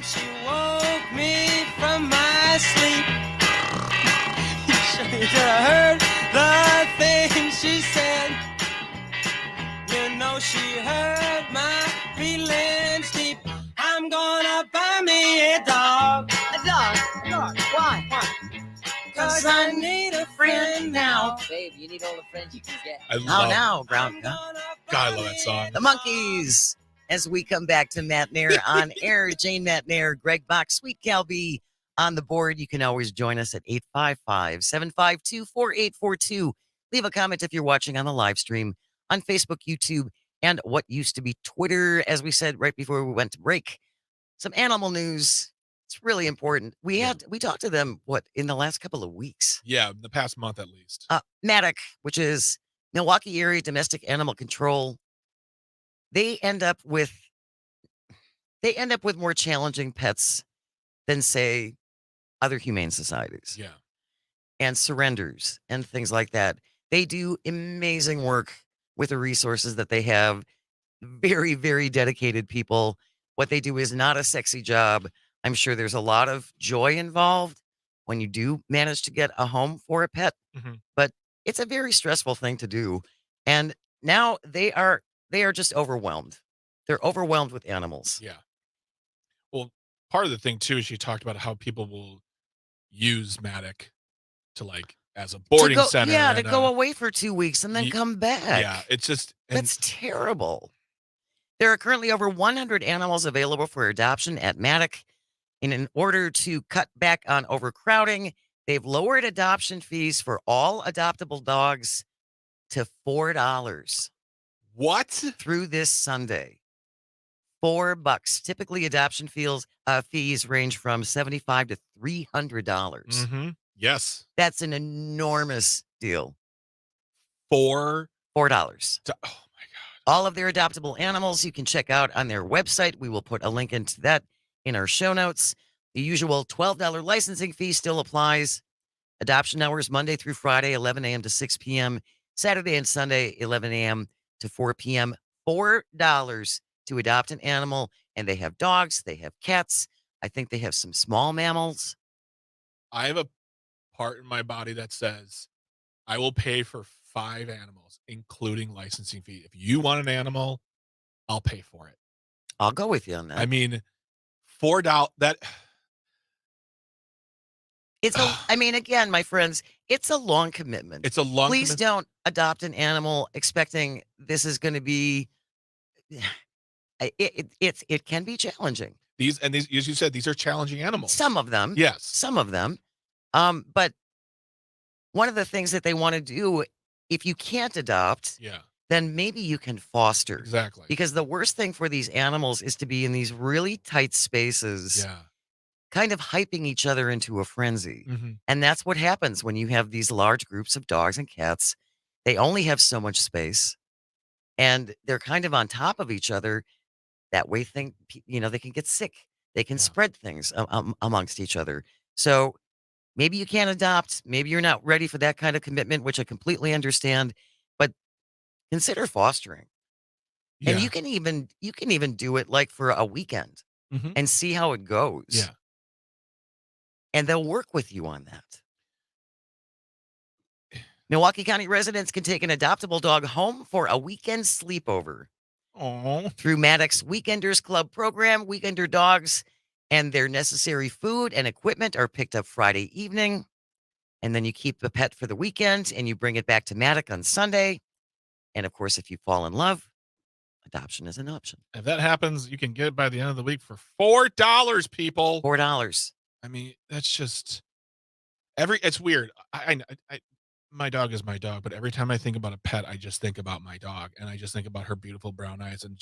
and she woke me from my sleep. You should have heard the things she said. You know she hurt my feelings deep. I'm gonna buy me a dog. A dog? A dog. Why? Cause I need a friend now. Babe, you need all the friends you can get. I How love, now, Ground Cup? God, I love that song. The Monkees. As we come back to Matenaer on Air, Jane Matenaer, Greg Bach, Sweet Cal B on the board. You can always join us at 855-752-4842. Leave a comment if you're watching on the live stream on Facebook, YouTube, and what used to be Twitter. As we said right before we went to break, some animal news. It's really important. We talked to them, in the last couple of weeks? Yeah, the past month at least. Matic, which is Milwaukee Area Domestic Animal Control. They end up with more challenging pets than, say, other humane societies. Yeah. And surrenders and things like that. They do amazing work with the resources that they have. Very, very dedicated people. What they do is not a sexy job. I'm sure there's a lot of joy involved when you do manage to get a home for a pet, but it's a very stressful thing to do. And now they are just overwhelmed. They're overwhelmed with animals. Yeah. Well, part of the thing too is she talked about how people will use Matic to as a boarding center. Yeah, to go away for 2 weeks and then come back. Yeah, it's just that's terrible. There are currently over 100 animals available for adoption at Matic. In order to cut back on overcrowding, they've lowered adoption fees for all adoptable dogs to $4. What? Through this Sunday. $4. Typically, adoption fees range from $75 to $300. Yes. That's an enormous deal. $4. Oh, my God. All of their adoptable animals you can check out on their website. We will put a link into that in our show notes. The usual $12 licensing fee still applies. Adoption hours Monday through Friday, 11 a.m. to 6 p.m. Saturday and Sunday, 11 a.m. to 4 p.m. $4 to adopt an animal. And they have dogs. They have cats. I think they have some small mammals. I have a part in my body that says I will pay for 5 animals, including licensing fee. If you want an animal, I'll pay for it. I'll go with you on that. I mean, $4 that it's again, my friends, it's a long commitment. It's a long Please don't adopt an animal expecting this is going to be it can be challenging. These, as you said, these are challenging animals. Some of them. Yes. Some of them. But one of the things that they want to do, if you can't adopt, then maybe you can foster. Exactly. Because the worst thing for these animals is to be in these really tight spaces, kind of hyping each other into a frenzy. And that's what happens when you have these large groups of dogs and cats. They only have so much space, and they're kind of on top of each other. That way, they can get sick. They can spread things amongst each other. So maybe you can't adopt. Maybe you're not ready for that kind of commitment, which I completely understand. But consider fostering, and you can even do it like for a weekend and see how it goes. Yeah, and they'll work with you on that. Milwaukee County residents can take an adoptable dog home for a weekend sleepover. Through Maddox Weekenders Club program, weekender dogs and their necessary food and equipment are picked up Friday evening. And then you keep the pet for the weekend and you bring it back to Maddox on Sunday. And of course, if you fall in love, adoption is an option. If that happens, you can get it by the end of the week for $4, people. $4. I mean, that's just it's weird. I my dog is my dog, but every time I think about a pet, I just think about my dog, and I just think about her beautiful brown eyes, and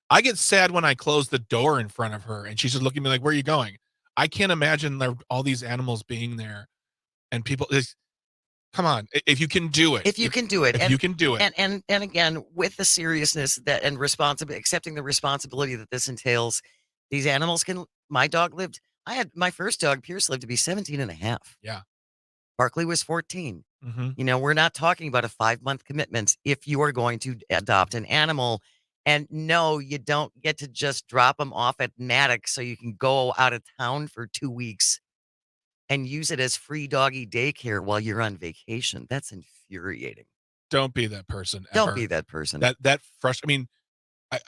I get sad when I close the door in front of her and she's just looking at me like, where are you going? I can't imagine all these animals being there, and people come on, if you can do it. If you can do it. And again, with the seriousness that and accepting the responsibility that this entails, these animals my dog lived, my first dog, Pierce, lived to be 17 and a half. Yeah. Barkley was 14. We're not talking about a 5-month commitment if you are going to adopt an animal. And no, you don't get to just drop them off at Natick so you can go out of town for 2 weeks and use it as free doggy daycare while you're on vacation. That's infuriating. Don't be that person ever. Don't be that person. That I mean,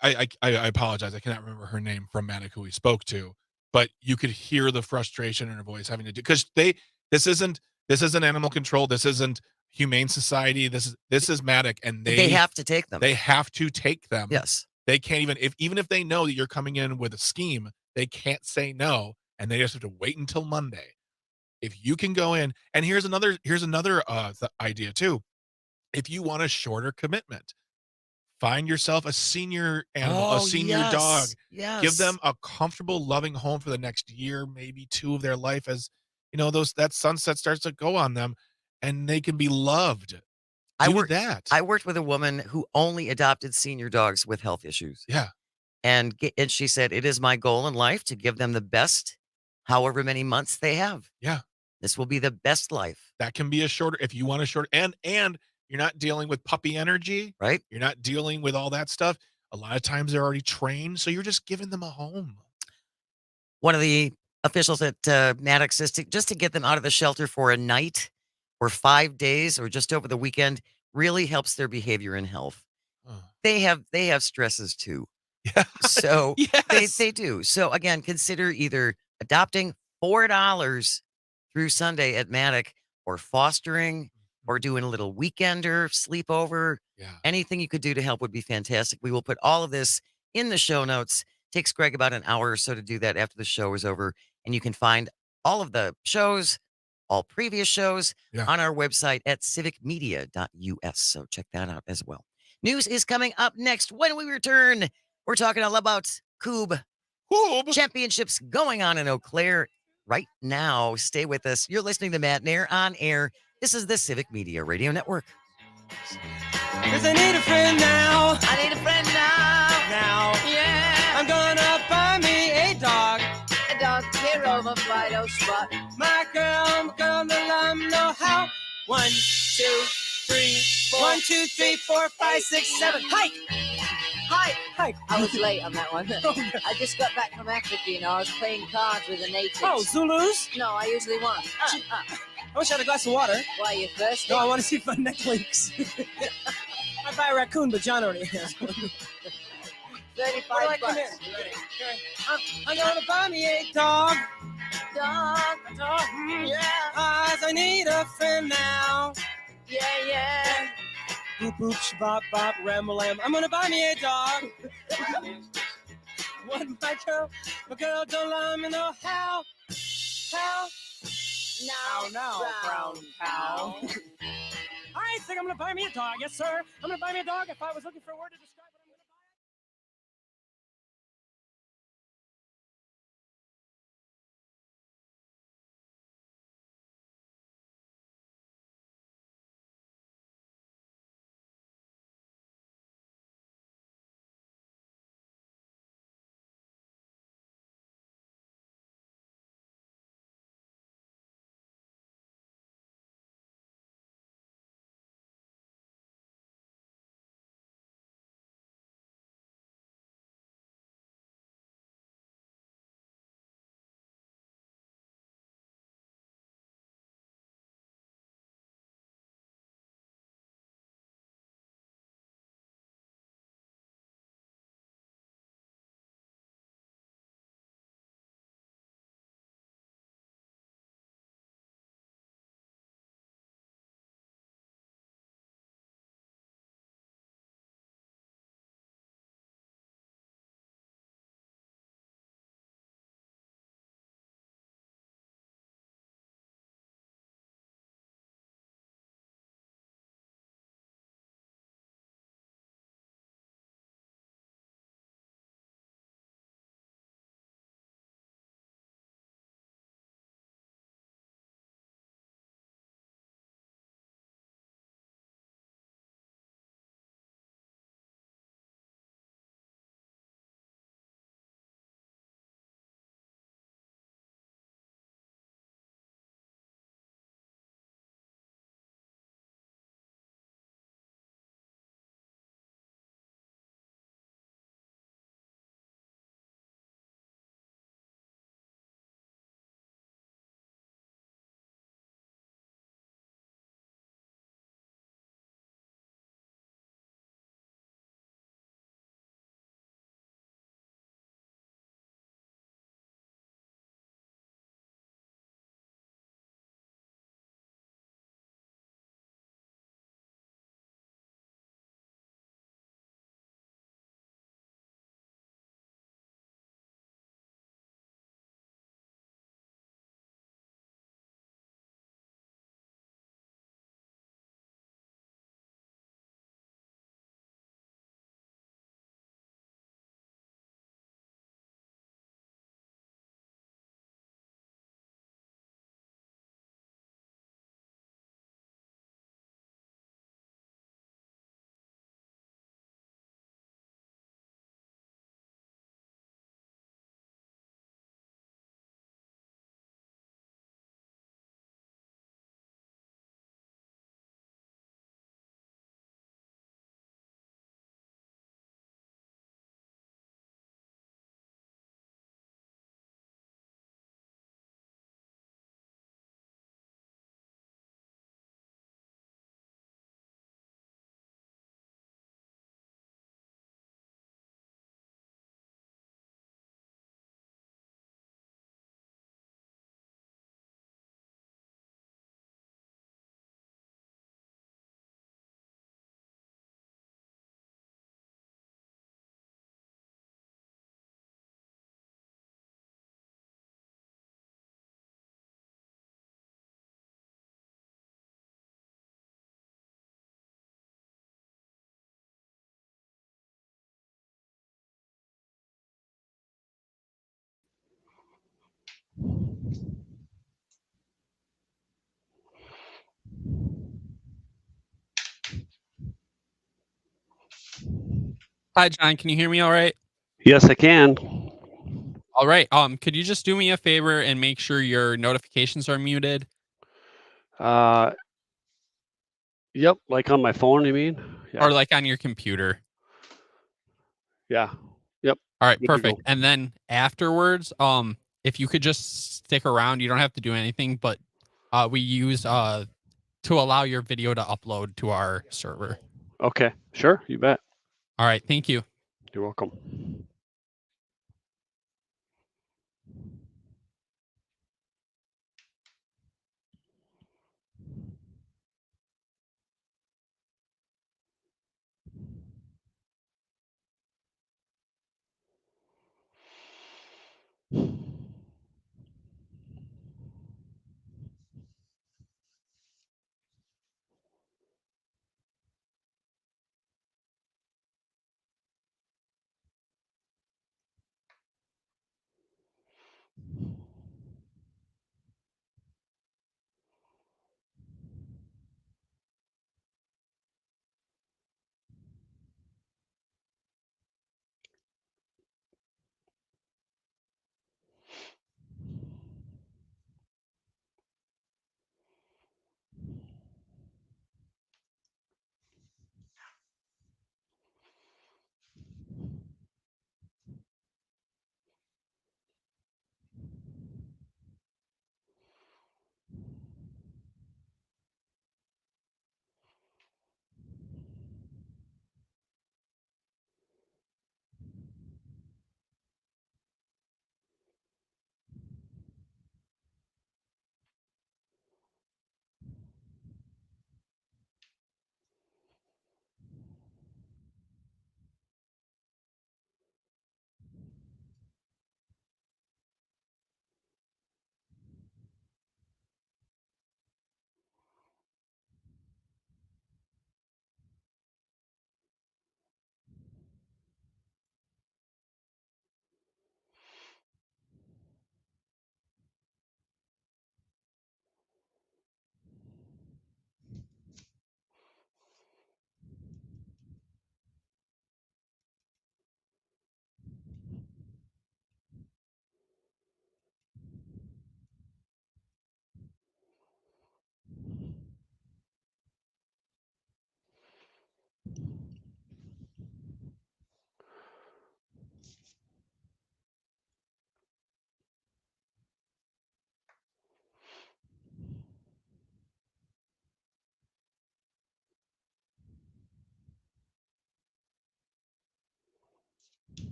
I apologize. I cannot remember her name from Manic who we spoke to, but you could hear the frustration in her voice having to do because this isn't animal control. This isn't Humane Society. This is Manic, and They have to take them. They have to take them. Yes. They can't even if they know that you're coming in with a scheme, they can't say no, and they just have to wait until Monday. If you can go in, and here's another idea too. If you want a shorter commitment, find yourself a senior animal, a senior dog. Yes. Give them a comfortable, loving home for the next year, maybe 2 of their life as, that sunset starts to go on them, and they can be loved. I worked with a woman who only adopted senior dogs with health issues. Yeah. And she said, it is my goal in life to give them the best, however many months they have. Yeah. This will be the best life. That can be a shorter, if you want a short, and you're not dealing with puppy energy. Right. You're not dealing with all that stuff. A lot of times they're already trained, so you're just giving them a home. One of the officials at Natick says just to get them out of the shelter for a night or 5 days or just over the weekend really helps their behavior and health. Oh. They have stresses too. Yeah. So yes. they do. So again, consider either adopting $4 through Sunday at Matic or fostering or doing a little weekender, sleepover. Yeah. Anything you could do to help would be fantastic. We will put all of this in the show notes. Takes Greg about an hour or so to do that after the show is over. And you can find all of the shows, all previous shows on our website at civicmedia.us. So check that out as well. News is coming up next. When we return, we're talking all about Coob Championships going on in Eau Claire right now. Stay with us. You're listening to Matenaer On Air. This is the Civic Media Radio Network. Cause I need a friend now. I need a friend now. Now. Yeah. I'm gonna buy me a dog. A dog here over Fido Spot. My girl, the lum know how. 1, 2, 3, 4. 1, 2, 3, 4, 5, 6, 7. Hike! Hi. Hike. I was late on that one. I just got back from Africa, I was playing cards with the natives. Oh, Zulus? No, I usually won't. I wish I had a glass of water. Why, you thirsty? No, I want to see if my neck leaks. I'd buy a raccoon, but John already has one. 35 bucks. I'm gonna buy me a dog. Dog. Yeah. Cause I need a friend now. Yeah. Boop boop shabop bop ramble lamb. I'm gonna buy me a dog. What my girl don't let me know how. Now, brown cow. I think I'm gonna buy me a dog. Yes, sir. I'm gonna buy me a dog. If I was looking for a word to describe it. Hi, John. Can you hear me all right? Yes, I can. All right. Could you just do me a favor and make sure your notifications are muted? Yep, like on my phone, you mean? Yeah. Or like on your computer? Yeah. Yep. All right, Good to go. perfect. And then afterwards, if you could just stick around, you don't have to do anything, but we use to allow your video to upload to our server. Okay. Sure. You bet. All right, thank you. You're welcome.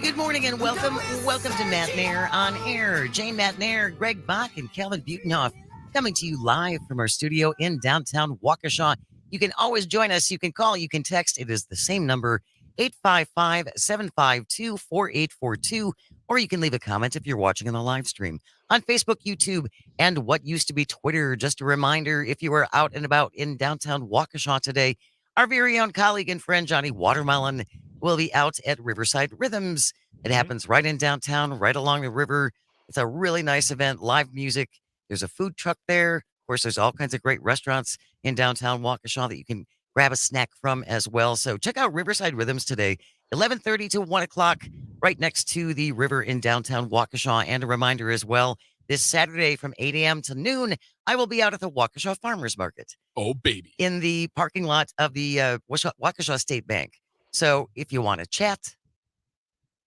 Good morning and welcome to Matenaer On Air. Jane Matenaer, Greg Bach, and Calvin Butenhoff coming to you live from our studio in downtown Waukesha. You can always join us. You can call, you can text. It is the same number, 855-752-4842, or you can leave a comment if you're watching on the live stream on Facebook, YouTube, and what used to be Twitter. Just a reminder, if you are out and about in downtown Waukesha today, our very own colleague and friend Johnny Watermelon will be out at Riverside Rhythms. It happens right in downtown, right along the river. It's a really nice event, live music. There's a food truck there. Of course, there's all kinds of great restaurants in downtown Waukesha that you can grab a snack from as well. So check out Riverside Rhythms today, 11:30 to 1 o'clock, right next to the river in downtown Waukesha. And a reminder as well, this Saturday from 8 a.m. to noon, I will be out at the Waukesha Farmers Market. Oh, baby. In the parking lot of the Waukesha State Bank. So if you want to chat,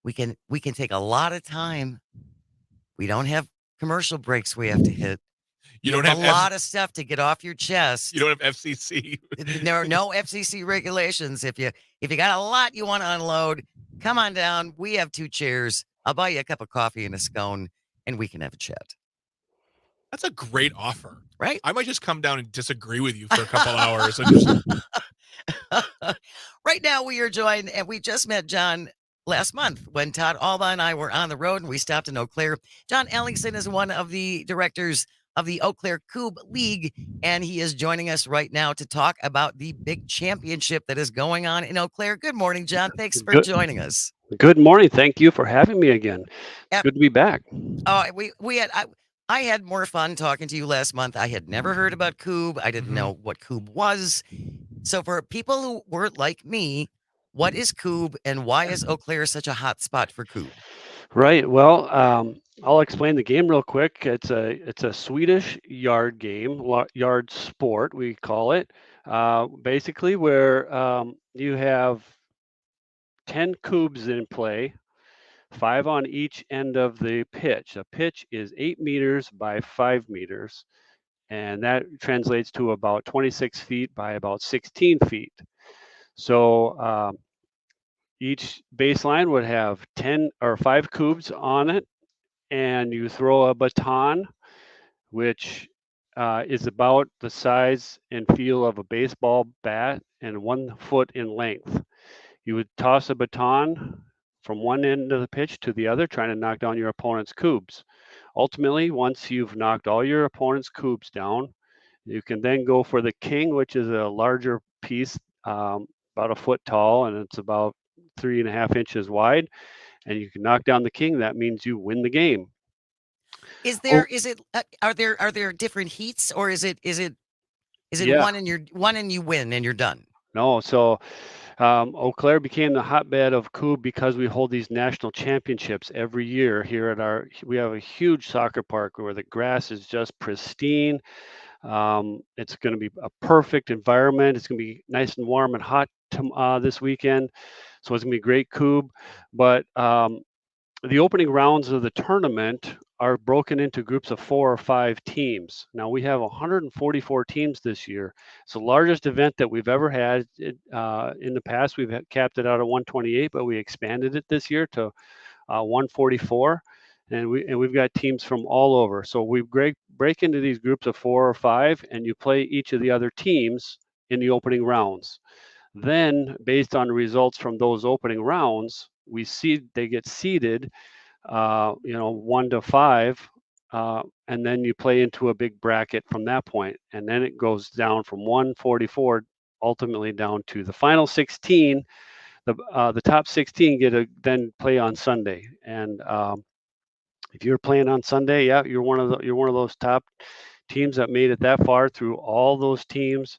we can take a lot of time. We don't have commercial breaks we have to hit. You don't have a lot of stuff to get off your chest. You don't have FCC. There are no FCC regulations. If you got a lot you want to unload, come on down. We have 2 chairs. I'll buy you a cup of coffee and a scone, and we can have a chat. That's a great offer. Right? I might just come down and disagree with you for a couple hours and just Right now, we are joined, and we just met John last month when Todd Alba and I were on the road and we stopped in Eau Claire. John Ellingson is one of the directors of the Eau Claire Cube League, and he is joining us right now to talk about the big championship that is going on in Eau Claire. Good morning, John. Thanks for joining us. Good morning. Thank you for having me again. It's good to be back. Oh, I had more fun talking to you last month. I had never heard about Cube. I didn't know what Cube was. So for people who weren't like me, what is Cube and why is Eau Claire such a hot spot for Cube? Right. Well, I'll explain the game real quick. It's a Swedish yard game, yard sport we call it. Basically, where you have 10 cubes in play, 5 on each end of the pitch. A pitch is 8 meters by 5 meters, and that translates to about 26 feet by about 16 feet. So each baseline would have 10 or 5 cubes on it, and you throw a baton, which is about the size and feel of a baseball bat and 1 foot in length. You would toss a baton from one end of the pitch to the other, trying to knock down your opponent's cubes. Ultimately, once you've knocked all your opponent's cubes down, you can then go for the king, which is a larger piece, about a foot tall, and it's about 3.5 inches wide. And you can knock down the king. That means you win the game. Are there different heats, or is it Yeah. one and you win and you're done? No, so Eau Claire became the hotbed of Cube because we hold these national championships every year here at we have a huge soccer park where the grass is just pristine. It's going to be a perfect environment. It's going to be nice and warm and hot this weekend. So it's going to be a great Cube. But the opening rounds of the tournament are broken into groups of 4 or 5 teams. Now we have 144 teams this year. It's the largest event that we've ever had. In the past, we've capped it out at 128, but we expanded it this year to 144, and we've got teams from all over. So we break into these groups of 4 or 5, and you play each of the other teams in the opening rounds. Then, based on the results from those opening rounds, they get seeded, 1 to 5, and then you play into a big bracket from that point, and then it goes down from 144 ultimately down to the final 16. The top 16 get to then play on Sunday, and if you're playing on Sunday, yeah, you're one of those top teams that made it that far through all those teams.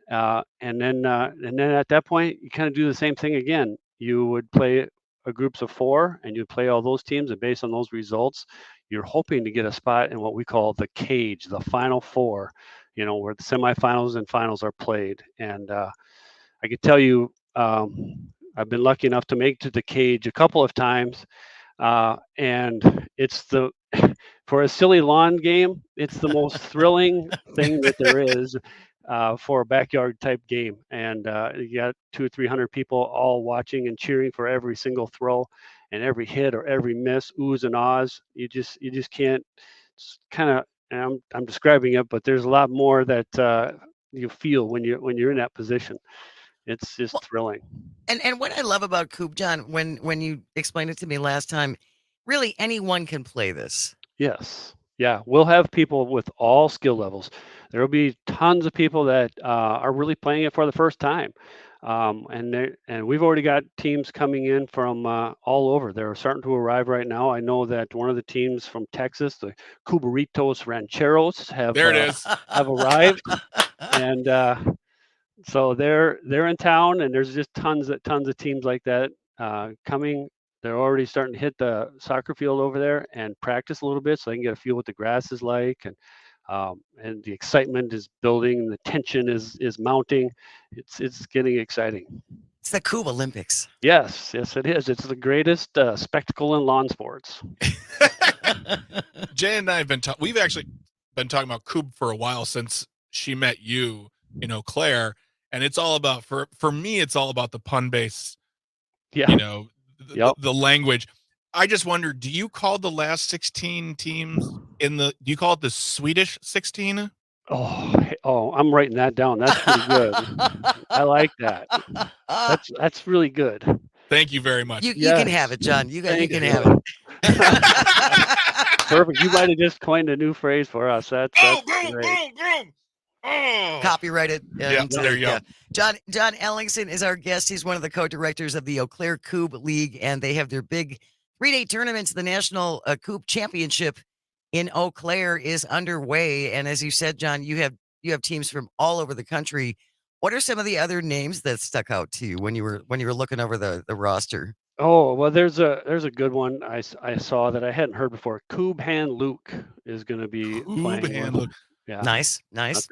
And then at that point, you kind of do the same thing again. You would play groups of 4, and you play all those teams, and based on those results, you're hoping to get a spot in what we call the cage, the final 4, where the semifinals and finals are played. And I could tell you, I've been lucky enough to make it to the cage a couple of times, and it's for a silly lawn game, it's the most thrilling thing that there is. For a backyard type game, and you got 200 or 300 people all watching and cheering for every single throw and every hit or every miss, oohs and ahs. You just can't kind of. I'm describing it, but there's a lot more that you feel when you're in that position. It's just thrilling. And what I love about Coop, John, when you explained it to me last time, really anyone can play this. Yes. Yeah, we'll have people with all skill levels. There will be tons of people that are really playing it for the first time, and we've already got teams coming in from all over. They're starting to arrive right now. I know that one of the teams from Texas, the Cuberitos Rancheros, have arrived, and so they're in town, and there's just tons of teams like that coming. They're already starting to hit the soccer field over there and practice a little bit so they can get a feel what the grass is like, and the excitement is building, and the tension is mounting. It's getting exciting. It's the Cube Olympics. Yes, it is. It's the greatest spectacle in lawn sports. Jay and I we've actually been talking about Cube for a while, since she met you in Eau Claire, and it's all about, for me, it's all about the pun base. Yeah. The language. I just wonder, do you call the last 16 teams do you call it the Swedish 16? Oh, I'm writing that down. That's pretty good. I like that. That's really good. Thank you very much. You can have it, John. You Thank can you. have it. Perfect. You might have just coined a new phrase for us. That's boom, great. boom, boom. Oh. Copyrighted. Yeah, there you go. John Ellingson is our guest. He's one of the co-directors of the Eau Claire Coupe League, and they have their big 3-day tournament. The National Coupe Championship in Eau Claire is underway. And as you said, John, you have teams from all over the country. What are some of the other names that stuck out to you when you were looking over the roster? Oh, well, there's a good one I saw that I hadn't heard before. Cube Hand Luke is going to be playing. Hand Luke. Yeah. Nice.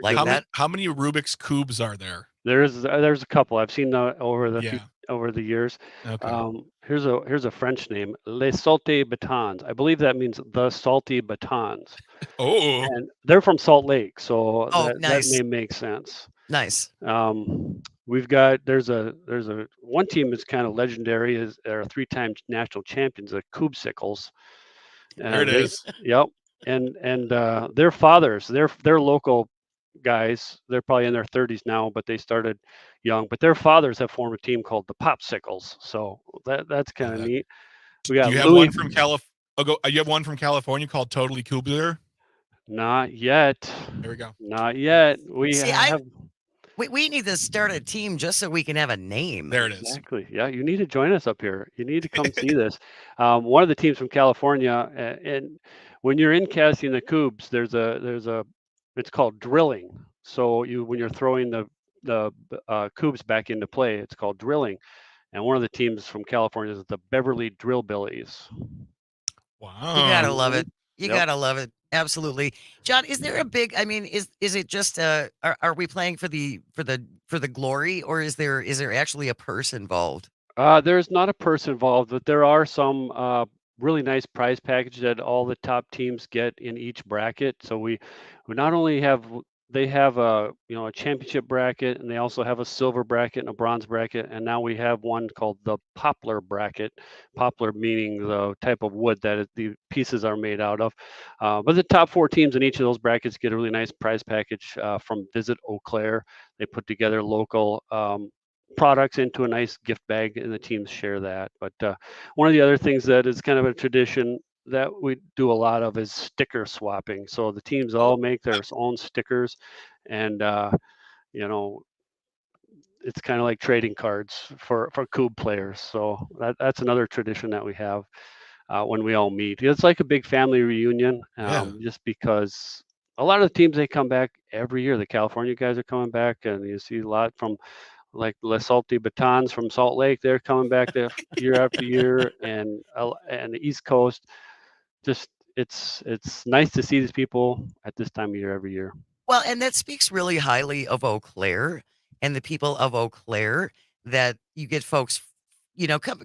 Like how that. How many Rubik's cubes are there? There's a couple. I've seen over the years. Okay. Here's a French name, Les Salty Batons. I believe that means the salty batons. Oh. And they're from Salt Lake, so that nice. name makes sense. Nice. We've got there's a one team that's kind of legendary is are 3-time national champions, the Cubesicles. There it is. Yep. And their fathers, they're local guys. They're probably in their 30s now, but they started young. But their fathers have formed a team called the Popsicles. So that's kind of neat. We got you have one from you have one from California called Totally Kubular? Not yet. There we go. Not yet. We need to start a team just so we can have a name. There it is. Exactly. Yeah, you need to join us up here. You need to come see this. One of the teams from California, and when you're in casting the cubes, it's called drilling. So when you're throwing the cubes back into play, it's called drilling. And one of the teams from California is the Beverly Drillbillies. Wow. You gotta love it. You gotta love it. Absolutely. John, is there a big, I mean, is it just are we playing for the glory, or is there actually a purse involved? There's not a purse involved, but there are some really nice prize package that all the top teams get in each bracket. So we not only have they have a championship bracket, and they also have a silver bracket and a bronze bracket, and now we have one called the poplar bracket. Poplar meaning the type of wood that the pieces are made out of. But the top 4 teams in each of those brackets get a really nice prize package from Visit Eau Claire. They put together local products into a nice gift bag, and the teams share that. But one of the other things that is kind of a tradition that we do a lot of is sticker swapping. So the teams all make their own stickers, and it's kind of like trading cards for Cube players. So that's another tradition that we have when we all meet. It's like a big family reunion, just because a lot of the teams, they come back every year. The California guys are coming back, and you see a lot from like Les Salty Batons from Salt Lake. They're coming back there year after year, and the East Coast. Just it's nice to see these people at this time of year every year. Well, and that speaks really highly of Eau Claire and the people of Eau Claire, that you get folks,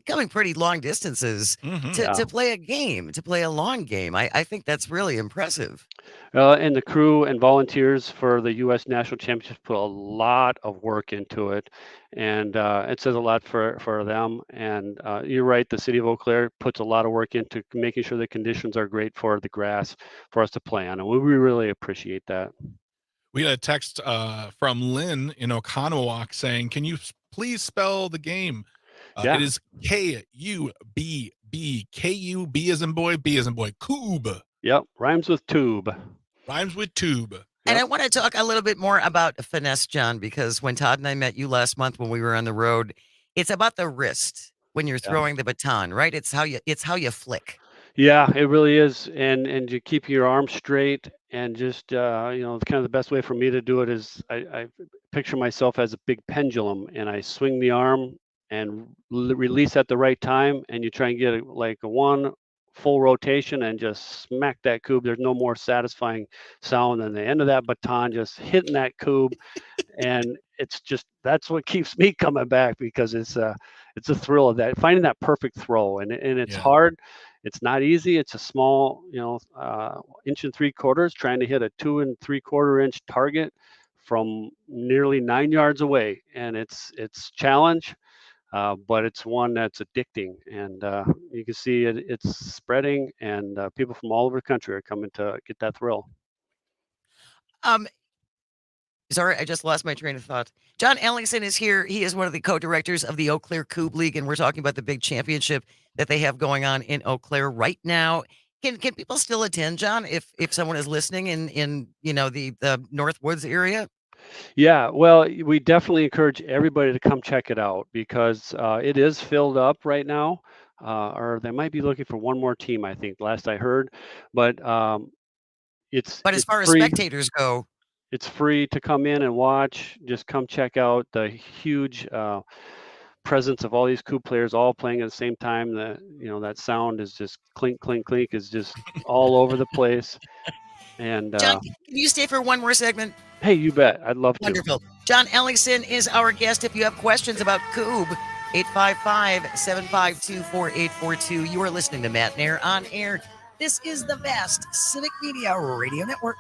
coming pretty long distances to play a game, to play a long game. I think that's really impressive. And the crew and volunteers for the U.S. National Championships put a lot of work into it, and it says a lot for them. And you're right, the city of Eau Claire puts a lot of work into making sure the conditions are great for the grass for us to play on, and we really appreciate that. We got a text from Lynn in Oconomowoc saying, "Can you please spell the game?" It is K-U-B-B. K-U-B as in boy, B as in boy. Cube. Yep, rhymes with tube. Rhymes with tube. And I want to talk a little bit more about finesse, John, because when Todd and I met you last month when we were on the road, it's about the wrist when you're throwing the baton, right? It's how you flick. Yeah, it really is, and you keep your arm straight, and just kind of the best way for me to do it is I picture myself as a big pendulum, and I swing the arm and release at the right time, and you try and get like a one full rotation and just smack that cube. There's no more satisfying sound than the end of that baton just hitting that cube, and that's what keeps me coming back, because it's a thrill of that, finding that perfect throw, and it's hard. It's not easy. It's a small, 1 3/4 inch, trying to hit a 2 3/4 inch target from nearly 9 yards away, and it's challenge. but it's one that's addicting, and you can see it's spreading, and people from all over the country are coming to get that thrill. Um, Sorry, I just lost my train of thought. John Ellingson is here. He is one of the co-directors of the Eau Claire Coupe League, and we're talking about the big championship that they have going on in Eau Claire right now. Can people still attend, John, if someone is listening in the North Woods area? Yeah, well, we definitely encourage everybody to come check it out because it is filled up right now, or they might be looking for one more team, I think, last I heard. But it's But as far as free. spectators go, It's free to come in and watch. Just come check out the huge presence of all these coupe players all playing at the same time. That sound is just clink, clink, clink is just all over the place. And John, can you stay for one more segment? hey, you bet. I'd love to. Wonderful. John Ellingson is our guest. If you have questions about Coob, 855-752-4842. You are listening to Matenaer On Air. This is the best Civic Media Radio Network.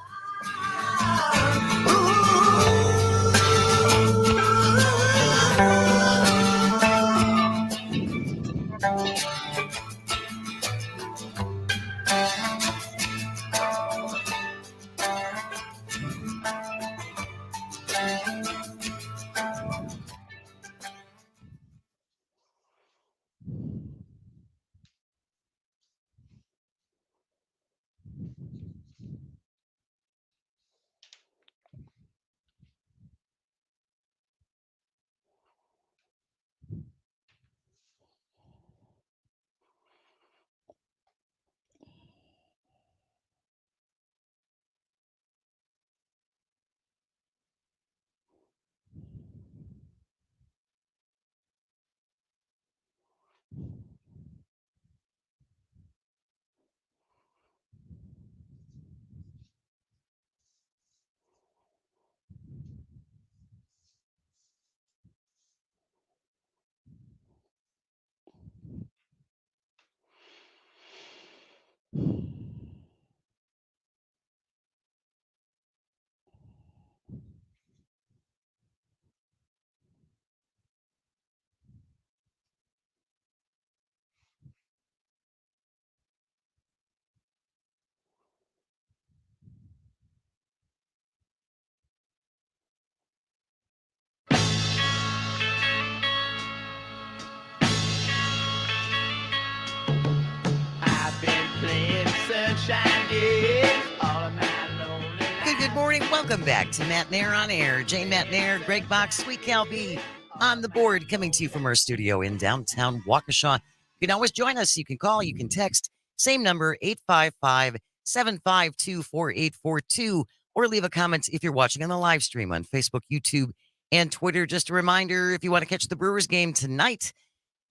Good morning. Welcome back to Matenaer On Air. Jane Matenaer, Greg Bach, Sweet Cal B on the board, coming to you from our studio in downtown Waukesha. You can always join us. You can call, you can text. Same number, 855-752-4842, or leave a comment if you're watching on the live stream on Facebook, YouTube, and Twitter. Just a reminder, if you want to catch the Brewers game tonight,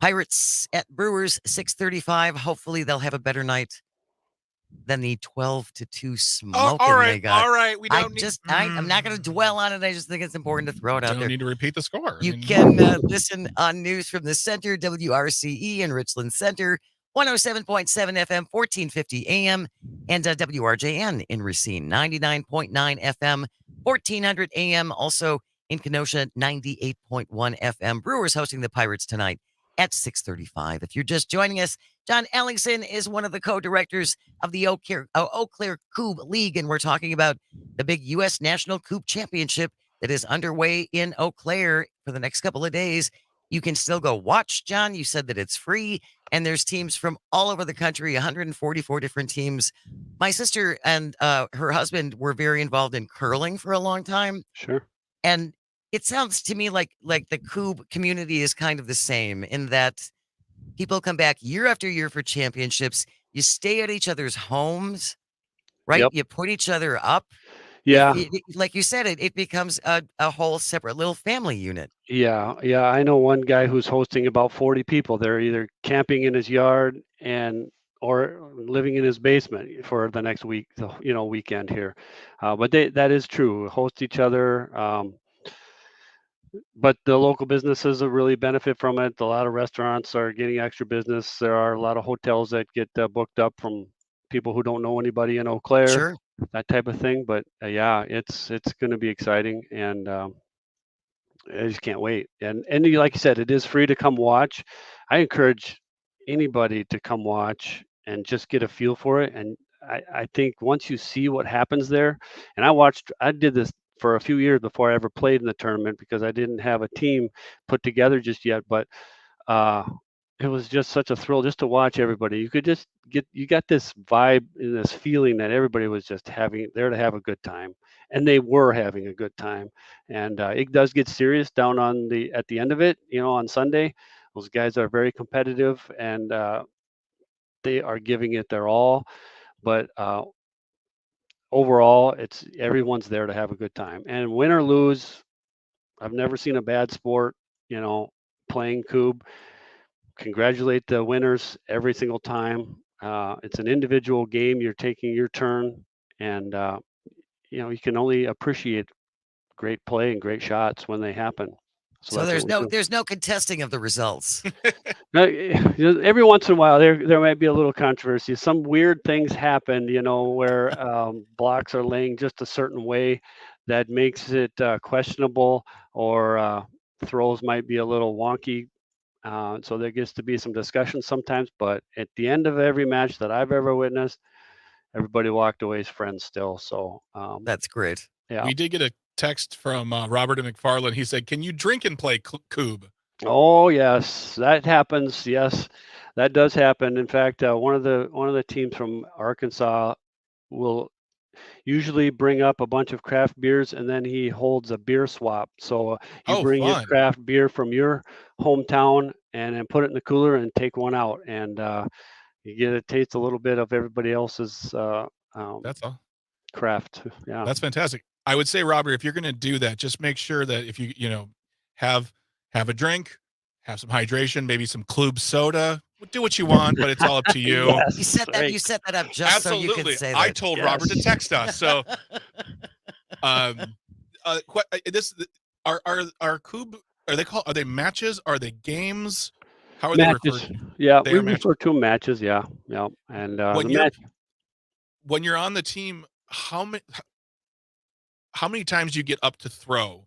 Pirates at Brewers, 6:35. Hopefully they'll have a better night than the 12-2 smoking they got. All right. We don't I'm not going to dwell on it. I just think it's important to throw it out don't there. need to repeat the score. You can listen on News from the Center, WRCE in Richland Center, 107.7 FM, 1450 AM, and WRJN in Racine, 99.9 FM, 1400 AM. Also in Kenosha, 98.1 FM. Brewers hosting the Pirates tonight at 6:35. If you're just joining us, John Ellingson is one of the co-directors of the Eau Claire Coupe League, and we're talking about the big U.S. National Coupe Championship that is underway in Eau Claire for the next couple of days. You can still go watch, John. You said that it's free, and there's teams from all over the country, 144 different teams. My sister and her husband were very involved in curling for a long time. Sure. And it sounds to me like the Coupe community is kind of the same in that people come back year after year for championships. You stay at each other's homes, right? Yep. You put each other up. Yeah. Like you said, it becomes a whole separate little family unit. Yeah. I know one guy who's hosting about 40 people. They're either camping in his yard or living in his basement for the next week, weekend here. But that is true. Host each other. But the local businesses will really benefit from it. A lot of restaurants are getting extra business. There are a lot of hotels that get booked up from people who don't know anybody in Eau Claire, Sure. that type of thing. But yeah, it's going to be exciting, and I just can't wait. And like you said, it is free to come watch. I encourage anybody to come watch and just get a feel for it. And I think once you see what happens there, and I did this for a few years before I ever played in the tournament because I didn't have a team put together just yet. But uh, it was just such a thrill just to watch everybody. You could just you got this vibe and this feeling that everybody was just there to have a good time, and they were having a good time. And it does get serious down at the end of it. On Sunday, those guys are very competitive and they are giving it their all. But overall, it's everyone's there to have a good time, and win or lose, I've never seen a bad sport. Playing Coob. Congratulate the winners every single time. It's an individual game. You're taking your turn, and you can only appreciate great play and great shots when they happen. So that's what we do. there's no contesting of the results. Every once in a while, there might be a little controversy. Some weird things happen, where blocks are laying just a certain way that makes it questionable, or throws might be a little wonky. So there gets to be some discussion sometimes, but at the end of every match that I've ever witnessed, everybody walked away as friends still. So that's great. Yeah. We did get a text from Robert and McFarland. He said, "Can you drink and play Coob?" Oh yes, that happens. Yes, that does happen. In fact, one of the teams from Arkansas will usually bring up a bunch of craft beers, and then he holds a beer swap. So you bring his craft beer from your hometown and then put it in the cooler and take one out, and you get to taste a little bit of everybody else's That's all. craft. Yeah, that's fantastic. I would say, Robert, if you're going to do that, just make sure that if you have a drink, have some hydration, maybe some club soda. Do what you want, but it's all up to you. Yes, You set that up just Absolutely. so you could say that. I told Robert to text us. So, this are Coob? Are they matches? Are they games? How are matches. they referred? Yeah, they we are matches. refer to matches. Yeah, yeah. And when you're on the team, how many times do you get up to throw?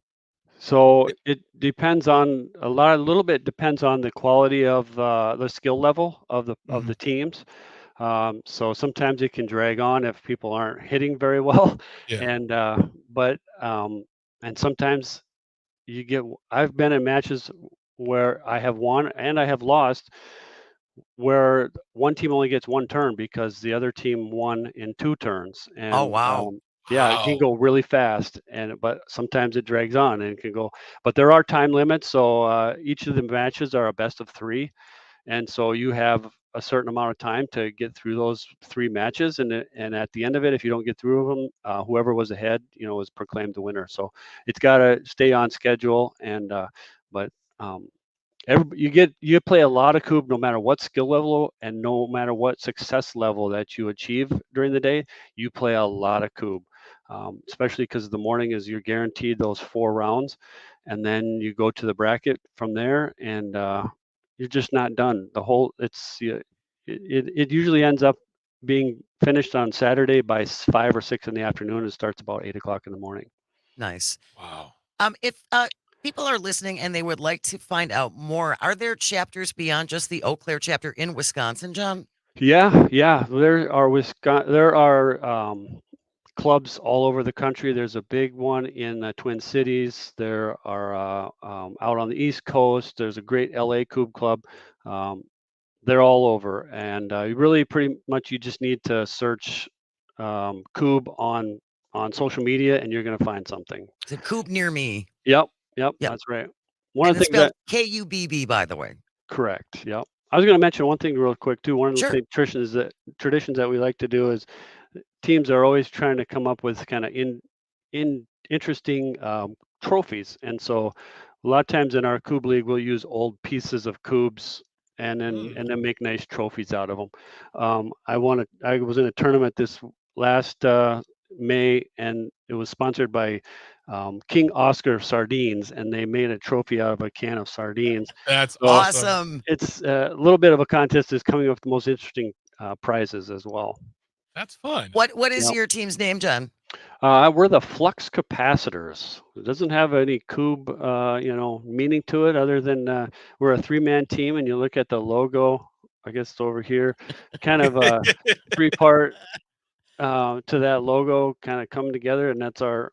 So it depends on a little bit depends on the quality of the skill level of the teams. So sometimes it can drag on if people aren't hitting very well, and sometimes I've been in matches where I have won and I have lost, where one team only gets one turn because the other team won in 2 turns. And oh wow. Yeah, it can go really fast, but sometimes it drags on and it can go. But there are time limits, so each of the matches are a best of 3, and so you have a certain amount of time to get through those 3 matches, and at the end of it, if you don't get through them, whoever was ahead, is proclaimed the winner. So it's got to stay on schedule, and you play a lot of Coob no matter what skill level and no matter what success level that you achieve during the day. You play a lot of Coob, especially because the morning is you're guaranteed those 4 rounds, and then you go to the bracket from there, and you're just not done. It usually ends up being finished on Saturday by 5 or 6 in the afternoon. It starts about 8 o'clock in the morning. Nice. Wow. If people are listening and they would like to find out more, are there chapters beyond just the Eau Claire chapter in Wisconsin, John? Yeah. There are clubs all over the country. There's a big one in the Twin Cities. There are out on the East Coast. There's a great LA Coob Club. They're all over, and you really pretty much you just need to search Coob on social media, and you're going to find something. It's a Coob near me. Yep, that's right. One and of the it's spelled Kubb, by the way. Correct. Yep. I was going to mention one thing real quick too. One of the traditions that we like to do is teams are always trying to come up with kind of interesting trophies, and so a lot of times in our Coob League we'll use old pieces of Coobs and then make nice trophies out of them. I was in a tournament this last May, and it was sponsored by King Oscar Sardines, and they made a trophy out of a can of sardines. That's awesome. It's a little bit of a contest is coming up with the most interesting prizes as well. That's fun. What is your team's name, John? We're the flux capacitors. It doesn't have any cube, meaning to it other than we're a three-man team. And you look at the logo, I guess it's over here, kind of a three-part to that logo kind of come together, and that's our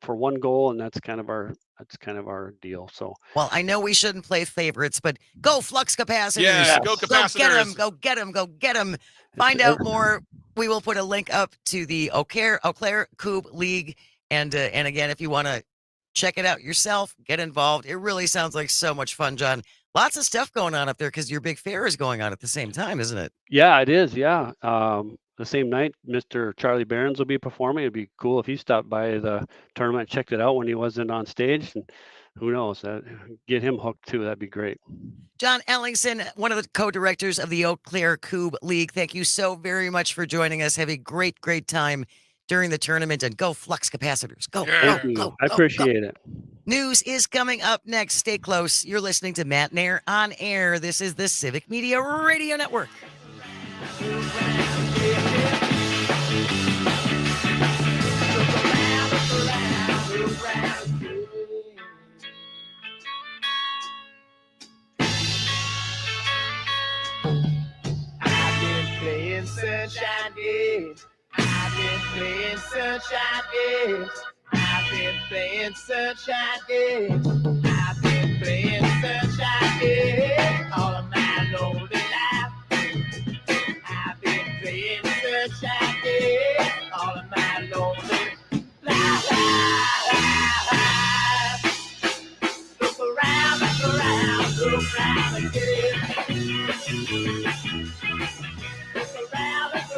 for one goal, and that's kind of our deal. So Well, I know we shouldn't play favorites, but go flux capacitors. Yeah, go Go get them. capacitors. Go get them. Go get them. Find out more. We will put a link up to the Eau Claire Coupe League. And again, if you want to check it out yourself, get involved. It really sounds like so much fun, John. Lots of stuff going on up there because your big fair is going on at the same time, isn't it? Yeah, it is. Yeah. The same night, Mr. Charlie Barons will be performing. It'd be cool if he stopped by the tournament, checked it out when he wasn't on stage, and who knows, get him hooked too. That'd be great. John Ellingson, one of the co-directors of the Eau Claire Coupe League. Thank you so very much for joining us. Have a great, great time during the tournament, and go flux capacitors. Go, Yeah. Thank go, you. go, I go, appreciate it. News is coming up next. Stay close. You're listening to Matenaer On Air. This is the Civic Media Radio Network. I've been playing sunshine games. I've been playing sunshine games. I've been playing sunshine games. I've been playing sunshine games all of my lonely life. I've been playing sunshine games all of my lonely life. Look around, look around again. Look around again.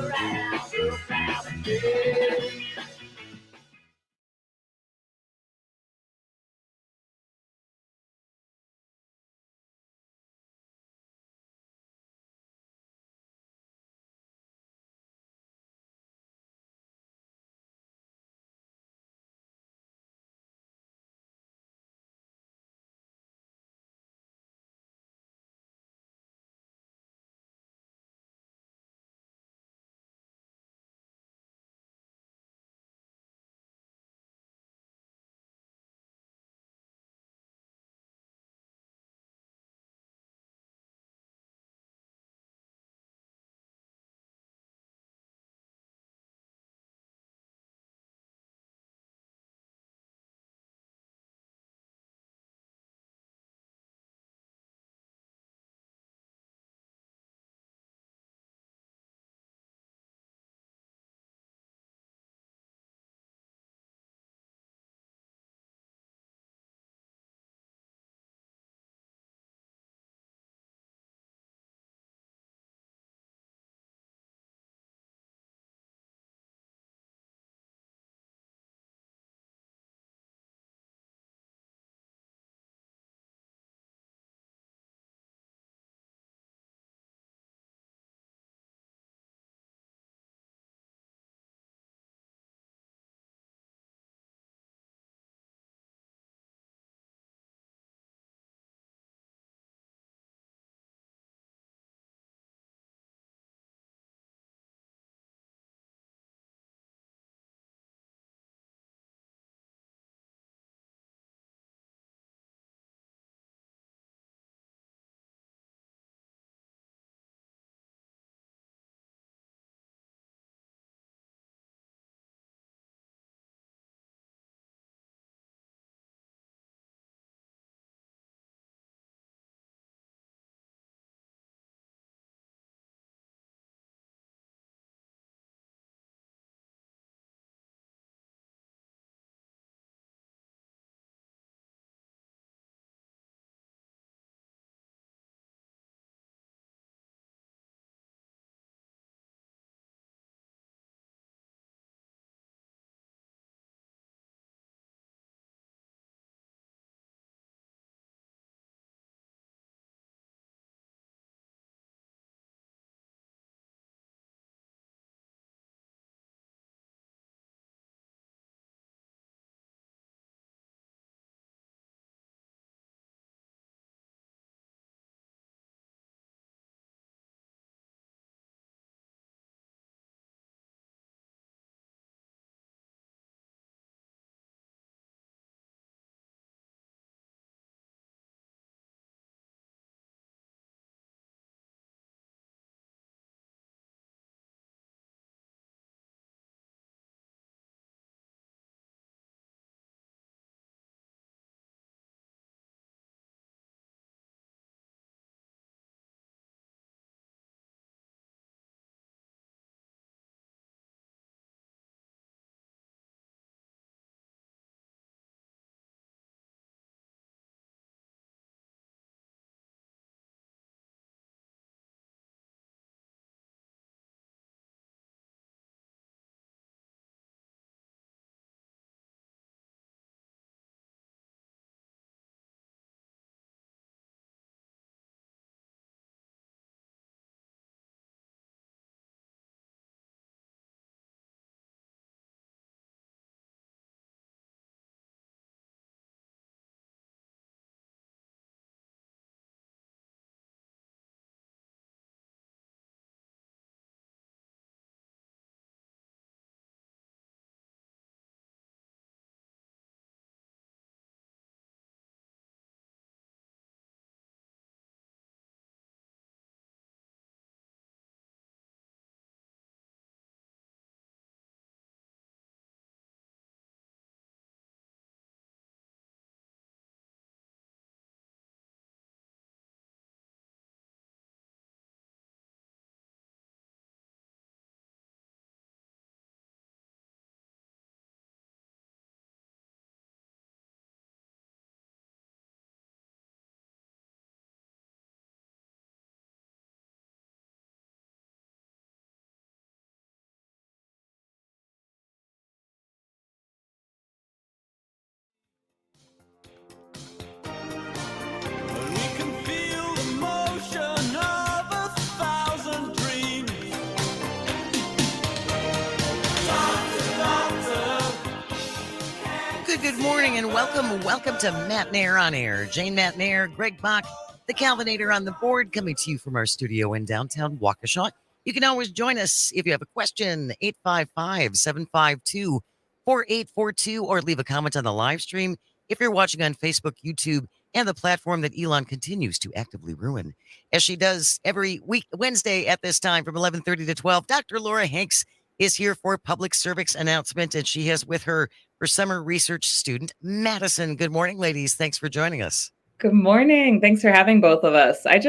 good morning, and welcome to Matenaer On Air. Jane Matenaer, Greg Bach, the Calvinator on the board, coming to you from our studio in downtown Waukesha. You can always join us if you have a question, 855-752-4842, or leave a comment on the live stream if you're watching on Facebook, YouTube, and the platform that Elon continues to actively ruin. As she does every week, Wednesday at this time from 11:30 to 12, Dr. Laura Hanks is here for public service announcement, and she has with her summer research student, Madison. Good morning, ladies. Thanks for joining us. Good morning. Thanks for having both of us. I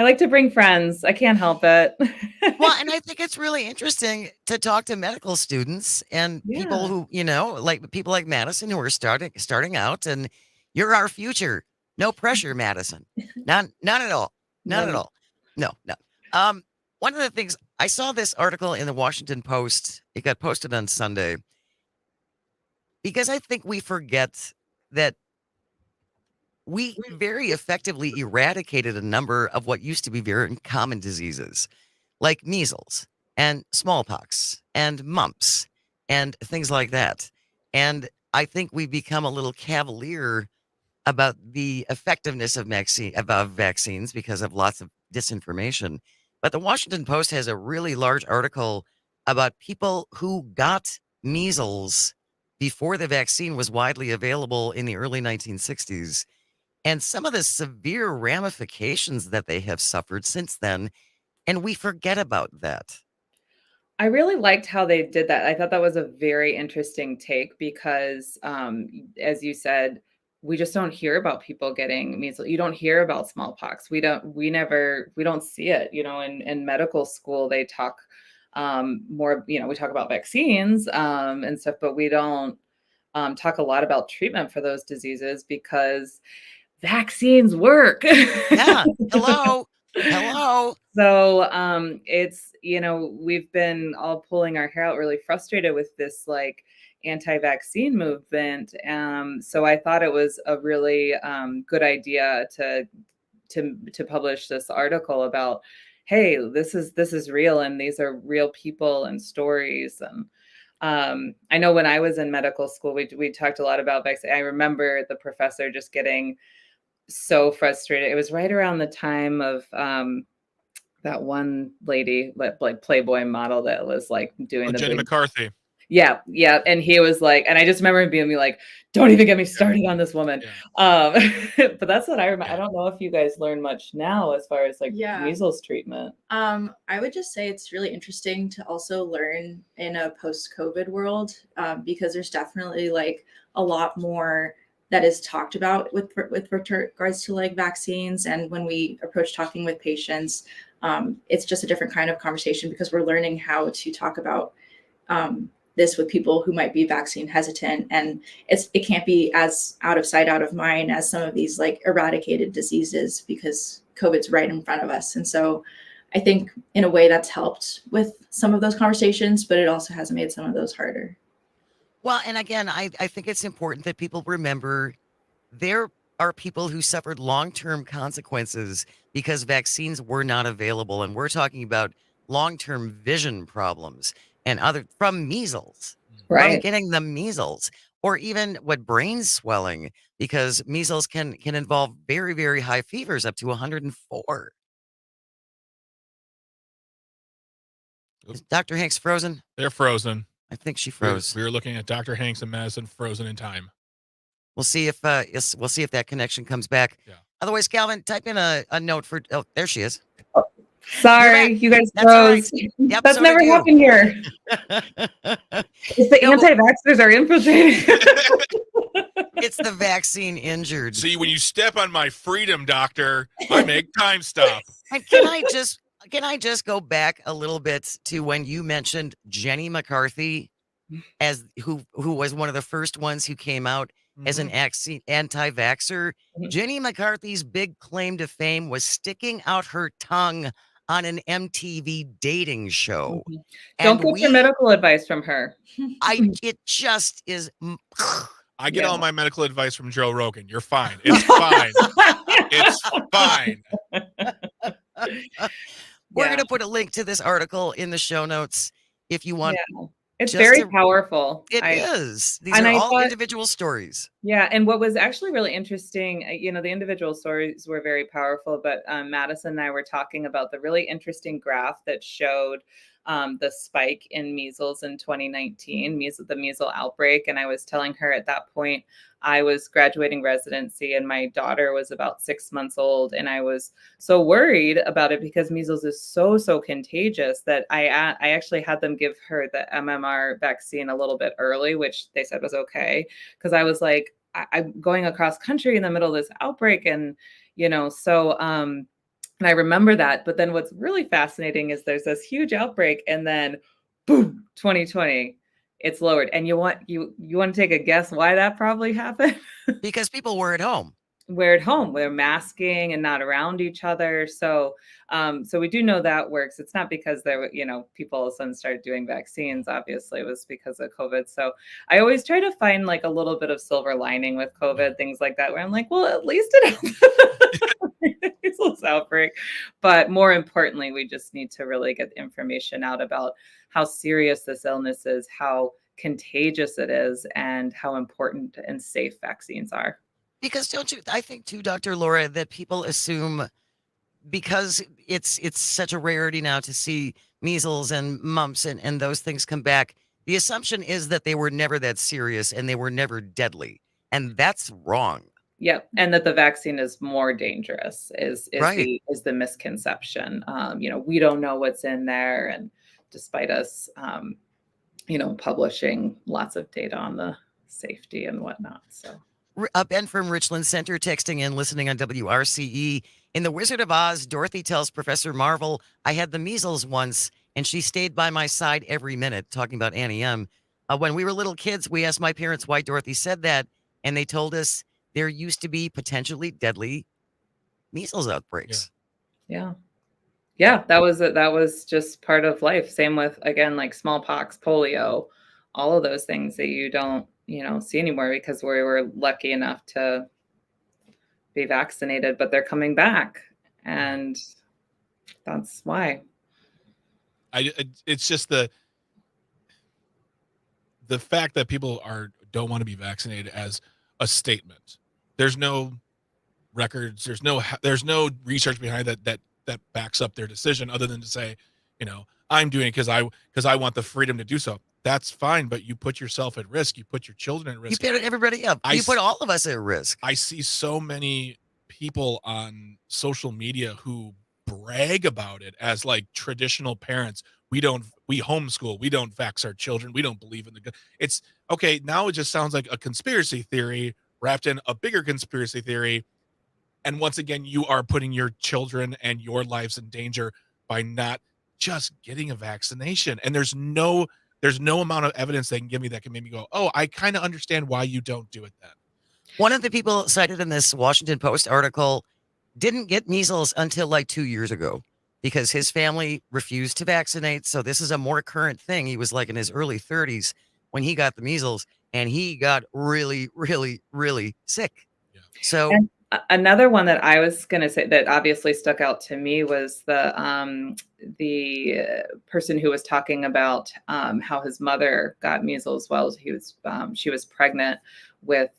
like to bring friends. I can't help it. Well, and I think it's really interesting to talk to medical students and people who, like people like Madison who are starting out, and you're our future. No pressure, Madison. None at all. None at all. No. One of the things, I saw this article in the Washington Post. It got posted on Sunday. Because I think we forget that we very effectively eradicated a number of what used to be very common diseases, like measles and smallpox and mumps and things like that. And I think we've become a little cavalier about the effectiveness of vaccines because of lots of disinformation. But the Washington Post has a really large article about people who got measles before the vaccine was widely available in the early 1960s, and some of the severe ramifications that they have suffered since then, and we forget about that. I really liked how they did that. I thought that was a very interesting take because, as you said, we just don't hear about people getting measles. You don't hear about smallpox. We don't see it. In medical school, they talk more, we talk about vaccines and stuff, but we don't talk a lot about treatment for those diseases because vaccines work. Yeah. Hello. So it's, we've been all pulling our hair out, really frustrated with this like anti-vaccine movement. So I thought it was a really good idea to publish this article about, hey, this is real, and these are real people and stories. And I know when I was in medical school, we talked a lot about vaccine. I remember the professor just getting so frustrated. It was right around the time of that one lady, like Playboy model that was like doing Jenny McCarthy. Yeah. And he was like, and I just remember him being like, don't even get me started on this woman. Yeah. But that's what I remember. I don't know if you guys learn much now as far as like measles treatment. I would just say it's really interesting to also learn in a post-COVID world because there's definitely like a lot more that is talked about with regards to like vaccines. And when we approach talking with patients, it's just a different kind of conversation because we're learning how to talk about this with people who might be vaccine hesitant, and it can't be as out of sight, out of mind as some of these like eradicated diseases because COVID's right in front of us. And so I think in a way that's helped with some of those conversations, but it also has made some of those harder. Well, and again, I think it's important that people remember there are people who suffered long-term consequences because vaccines were not available. And we're talking about long-term vision problems and from measles, right? From getting the measles, or even brain swelling, because measles can involve very, very high fevers up to 104. Is Dr. Hanks frozen? They're frozen. I think she froze. We were looking at Dr. Hanks and Madison frozen in time. We'll see if that connection comes back. Yeah. Otherwise, Calvin, type in a note for. Oh, there she is. Sorry, you guys froze. Right. Yep, that's never happened here. It's the anti-vaxxers are infiltrating. It's the vaccine injured. See, when you step on my freedom, doctor, I make time stop. And can I just go back a little bit to when you mentioned Jenny McCarthy as who was one of the first ones who came out as an anti-vaxxer. Jenny McCarthy's big claim to fame was sticking out her tongue on an MTV dating show. Don't get your medical advice from her. It just is. I get all my medical advice from Joe Rogan. You're fine. It's fine. It's fine. We're going to put a link to this article in the show notes if you want. Yeah. It's Just very a- powerful. It is. These and are I all thought, individual stories. yeah, and what was actually really interesting, the individual stories were very powerful, but Madison and I were talking about the really interesting graph that showed the spike in measles in 2019, the measles outbreak. And I was telling her at that point, I was graduating residency and my daughter was about 6 months old. And I was so worried about it because measles is so, so contagious that I actually had them give her the MMR vaccine a little bit early, which they said was okay. Because I was like, I'm going across country in the middle of this outbreak. And, and I remember that. But then what's really fascinating is there's this huge outbreak and then boom, 2020, it's lowered. And you want to take a guess why that probably happened? Because people were at home. We're at home. We're masking and not around each other. So we do know that works. It's not because people all of a sudden started doing vaccines. Obviously, it was because of COVID. So I always try to find like a little bit of silver lining with COVID, things like that, where I'm like, well, at least it measles outbreak. But more importantly, we just need to really get the information out about how serious this illness is, how contagious it is, and how important and safe vaccines are. Because don't you? I think too, Dr. Laura, that people assume because it's such a rarity now to see measles and mumps and those things come back. The assumption is that they were never that serious and they were never deadly, and that's wrong. Yep, and that the vaccine is more dangerous is Right. the misconception. We don't know what's in there, and despite us, publishing lots of data on the safety and whatnot. So. Ben from Richland Center texting in, listening on WRCE. In The Wizard of Oz, Dorothy tells Professor Marvel, I had the measles once, and she stayed by my side every minute, talking about Annie M. When we were little kids, we asked my parents why Dorothy said that, and they told us there used to be potentially deadly measles outbreaks. Yeah. Yeah, that was just part of life. Same with, again, like smallpox, polio, all of those things that you don't, see anymore because we were lucky enough to be vaccinated, but they're coming back. And that's why. It's just the fact that people don't want to be vaccinated as a statement. There's no records. There's no research behind that backs up their decision, other than to say, I'm doing it because I want the freedom to do so. That's fine, but you put yourself at risk. You put your children at risk. You put everybody up. You put all of us at risk. I see so many people on social media who brag about it as like traditional parents. We homeschool. We don't vax our children. We don't believe in it's okay. Now it just sounds like a conspiracy theory wrapped in a bigger conspiracy theory. And once again, you are putting your children and your lives in danger by not just getting a vaccination. And there's no amount of evidence they can give me that can make me go, oh, I kind of understand why you don't do it then. One of the people cited in this Washington Post article didn't get measles until like 2 years ago because his family refused to vaccinate. So this is a more current thing. He was like in his early 30s when he got the measles, and he got really, really, really sick. Yeah. So another one that I was going to say that obviously stuck out to me was the person who was talking about how his mother got measles while she was pregnant with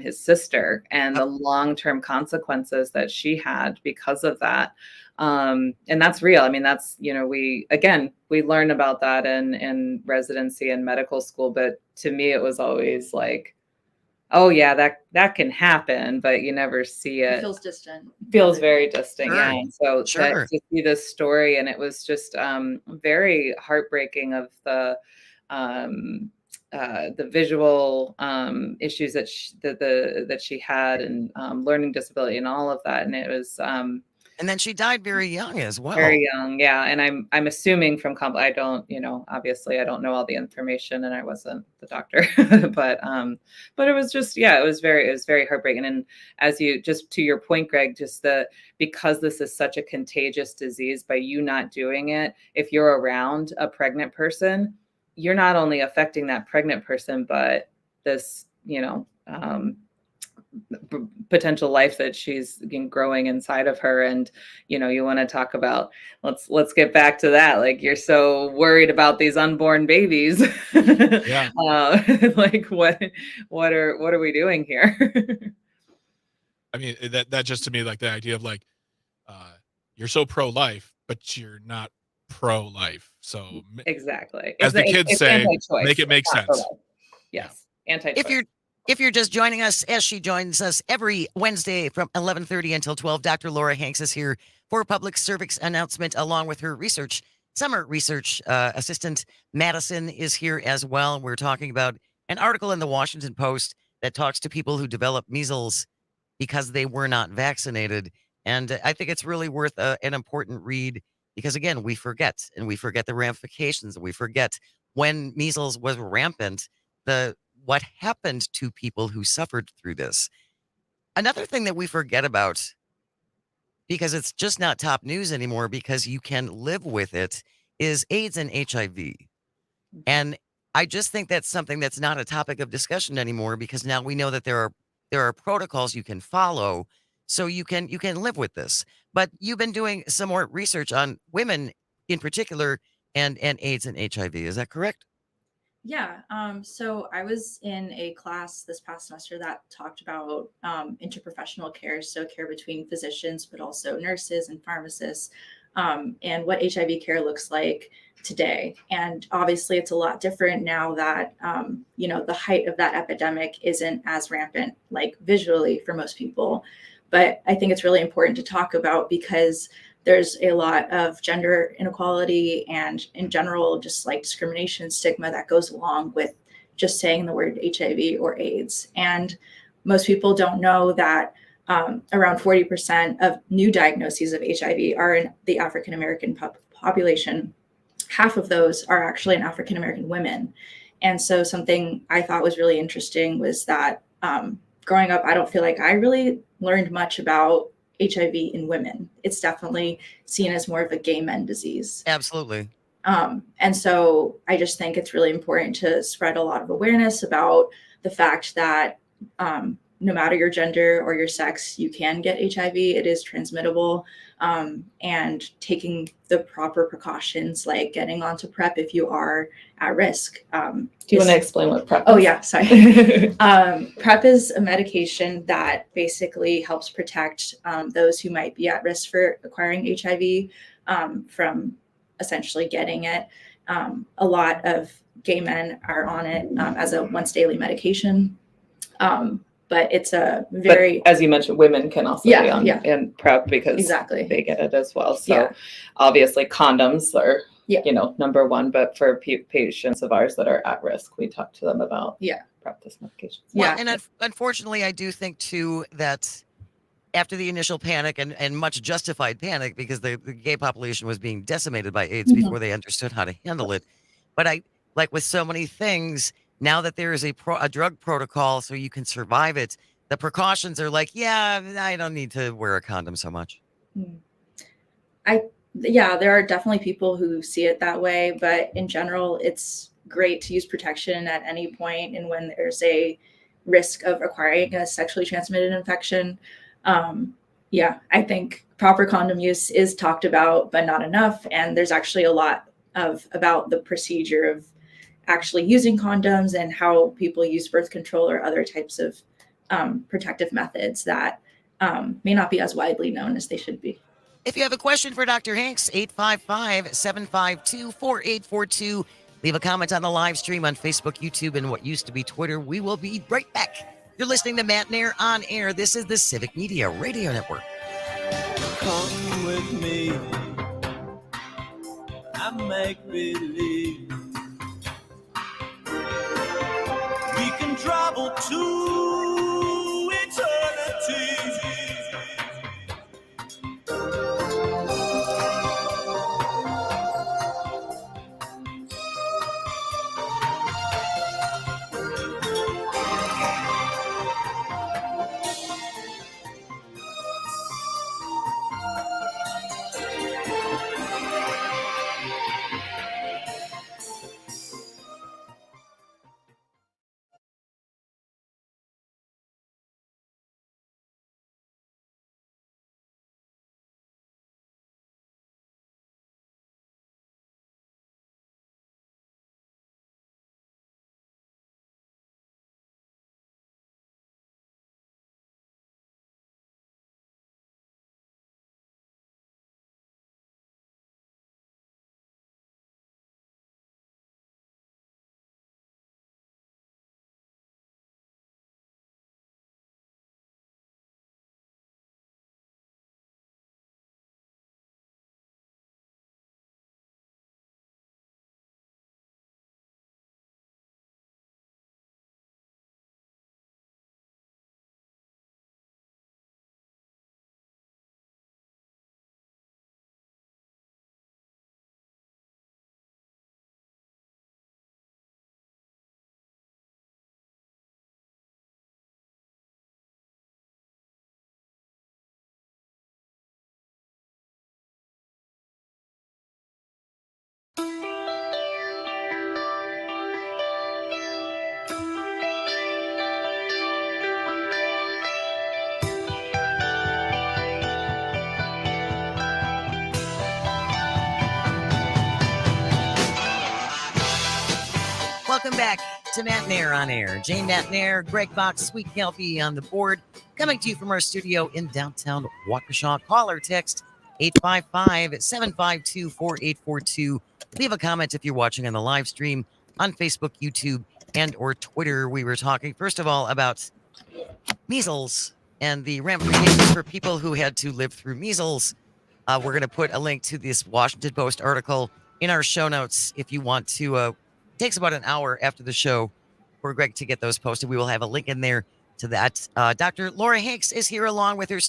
his sister, and the long-term consequences that she had because of that. And that's real. I mean, that's, we learn about that in residency and medical school, but to me, it was always like, oh yeah, that can happen, but you never see it. It feels distant. Feels very distant. Sure. Yeah. And so Sure. to see this story, and it was just very heartbreaking of the visual issues that she had, and learning disability and all of that. And it was and then she died very young as well. Very young, yeah. And I'm assuming from I don't, obviously I don't know all the information, and I wasn't the doctor, but it was just, it was very heartbreaking. And as you, just to your point, Greg, just because this is such a contagious disease, by you not doing it, if you're around a pregnant person, you're not only affecting that pregnant person, but this, potential life that she's growing inside of her. And you want to talk about, let's get back to that. Like, you're so worried about these unborn babies. Yeah. Like, what are we doing here? I mean, that just to me, like the idea of like, you're so pro-life, but you're not pro-life. So Exactly. as the kids It's say, anti-choice. make it make It's not sense. pro-life. Yes. Anti-choice. If you're just joining us, as she joins us every Wednesday from 11:30 until 12, Dr. Laura Hanks is here for a public service announcement along with her summer research assistant. Madison is here as well. We're talking about an article in the Washington Post that talks to people who develop measles because they were not vaccinated. And I think it's really worth an important read because, again, we forget the ramifications, and we forget when measles was rampant, what happened to people who suffered through this. Another thing that we forget about, because it's just not top news anymore because you can live with it, is AIDS and HIV. And I just think that's something that's not a topic of discussion anymore because now we know that there are protocols you can follow so you can live with this. But you've been doing some more research on women in particular and AIDS and HIV. Is that correct? Yeah. So I was in a class this past semester that talked about interprofessional care, so care between physicians, but also nurses and pharmacists, and what HIV care looks like today. And obviously, it's a lot different now that the height of that epidemic isn't as rampant, like visually for most people. But I think it's really important to talk about because there's a lot of gender inequality and in general, just like discrimination, stigma that goes along with just saying the word HIV or AIDS. And most people don't know that around 40% of new diagnoses of HIV are in the African American population. Half of those are actually in African American women. And so something I thought was really interesting was that growing up, I don't feel like I really learned much about HIV in women. It's definitely seen as more of a gay men disease. Absolutely. And so I just think it's really important to spread a lot of awareness about the fact that no matter your gender or your sex, you can get HIV. It is transmittable, and taking the proper precautions, like getting onto PrEP if you are at risk. Do you want to explain what PrEP is? Oh, yeah, sorry. PrEP is a medication that basically helps protect those who might be at risk for acquiring HIV from essentially getting it. A lot of gay men are on it as a once daily medication. But it's a very, but as you mentioned, women can also be on in PrEP because exactly they get it as well. So obviously condoms are number one, but for patients of ours that are at risk, we talk to them about PrEP this medication. Well, and unfortunately, I do think too that after the initial panic and much justified panic because the gay population was being decimated by AIDS before they understood how to handle it. But I, like with so many things, now that there is a drug protocol so you can survive it, the precautions are like, I don't need to wear a condom so much. There are definitely people who see it that way, but in general, it's great to use protection at any point. And when there's a risk of acquiring a sexually transmitted infection, I think proper condom use is talked about, but not enough. And there's actually a lot about the procedure of actually using condoms and how people use birth control or other types of protective methods that may not be as widely known as they should be. If you have a question for Dr. Hanks, 855-752-4842. Leave a comment on the live stream on Facebook, YouTube, and what used to be Twitter. We will be right back. You're listening to Matenaer On Air. This is the Civic Media Radio Network. Come with me. I make believe we can travel to eternity. back to Matenaer On Air. Jane Matenaer, Greg Bach, Sweet Kelpie on the board, coming to you from our studio in downtown Waukesha. Call or text 855-752-4842. Leave a comment if you're watching on the live stream on Facebook, YouTube, and or Twitter. We were talking, first of all, about measles and the ramifications for people who had to live through measles. We're going to put a link to this Washington Post article in our show notes if you want to. It takes about an hour after the show for Greg to get those posted. We will have a link in there to that. Dr. Laura Hanks is here along with her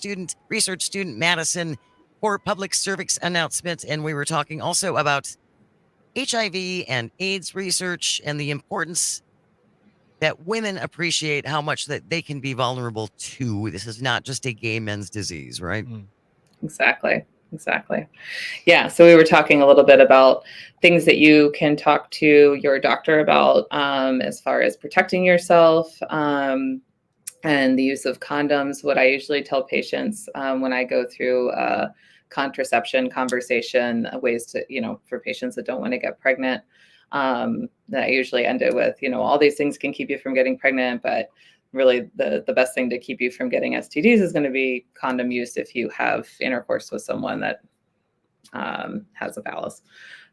research student, Madison, for public service announcement. And we were talking also about HIV and AIDS research and the importance that women appreciate how much that they can be vulnerable to. This is not just a gay men's disease, right? Exactly. Yeah. So we were talking a little bit about things that you can talk to your doctor about as far as protecting yourself and the use of condoms. What I usually tell patients when I go through a contraception conversation, ways to, for patients that don't want to get pregnant, that I usually end it with, all these things can keep you from getting pregnant, but really the best thing to keep you from getting STDs is going to be condom use if you have intercourse with someone that has a phallus.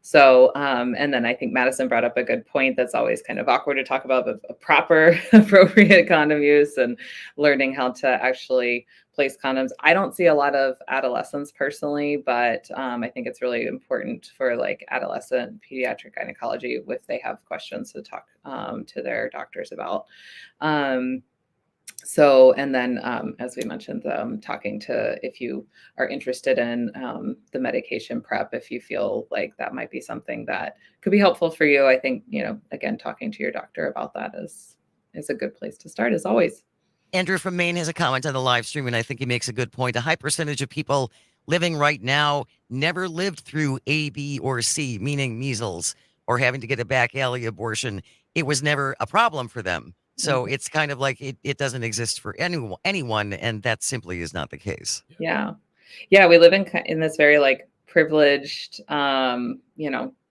So, and then I think Madison brought up a good point that's always kind of awkward to talk about, but a proper, appropriate condom use and learning how to actually place condoms. I don't see a lot of adolescents personally, but I think it's really important for like adolescent pediatric gynecology if they have questions to talk to their doctors about. So, and then, as we mentioned, talking to, if you are interested in the medication prep, if you feel like that might be something that could be helpful for you, I think, again, talking to your doctor about that is a good place to start, as always. Andrew from Maine has a comment on the live stream, and I think he makes a good point. A high percentage of people living right now never lived through A, B, or C, meaning measles, or having to get a back alley abortion. It was never a problem for them. So it's kind of like it doesn't exist for anyone, and that simply is not the case. Yeah. We live in this very like privileged,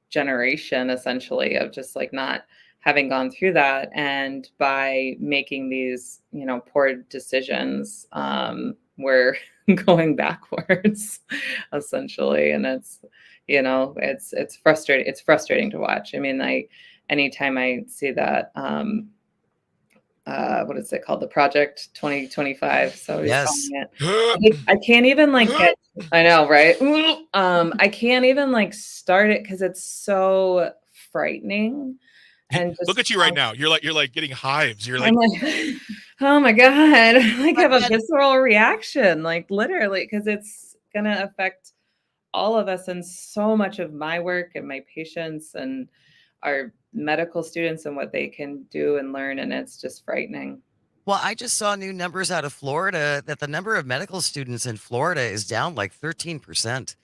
generation essentially of just like not having gone through that, and by making these, poor decisions, we're going backwards, essentially, and it's frustrating. It's frustrating to watch. I mean, anytime I see that. What is it called? The Project 2025. So he's calling it. I can't even like get. I know, right? I can't even like start it because it's so frightening. And just, look at you right now. You're like getting hives. You're like, I'm like, oh my god! I like have a visceral reaction, like literally, because it's gonna affect all of us and so much of my work and my patients and our medical students and what they can do and learn, and it's just frightening. Well, I just saw new numbers out of Florida that the number of medical students in Florida is down like 13%.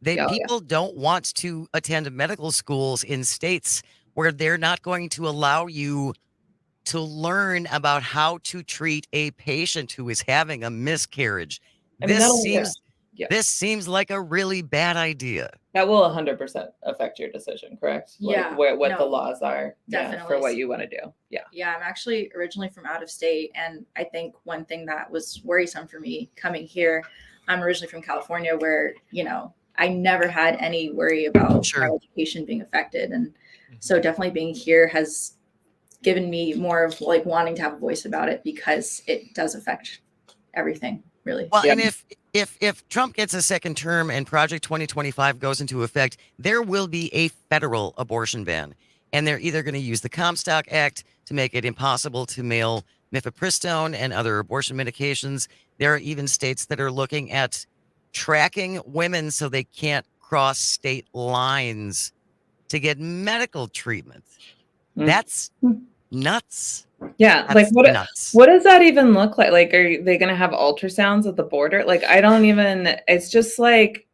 People don't want to attend medical schools in states where they're not going to allow you to learn about how to treat a patient who is having a miscarriage. This seems like a really bad idea. That will 100% affect your decision, correct? Yeah. Like what the laws are definitely for what you want to do. Yeah, I'm actually originally from out of state, and I think one thing that was worrisome for me coming here, I'm originally from California, where I never had any worry about my education being affected, and so definitely being here has given me more of like wanting to have a voice about it, because it does affect everything, really. Well, and if Trump gets a second term and Project 2025 goes into effect, there will be a federal abortion ban. And they're either going to use the Comstock Act to make it impossible to mail mifepristone and other abortion medications. There are even states that are looking at tracking women so they can't cross state lines to get medical treatment. That's nuts. Yeah, that's like nuts. What does that even look like? Like, are they going to have ultrasounds at the border? Like, I don't even. It's just like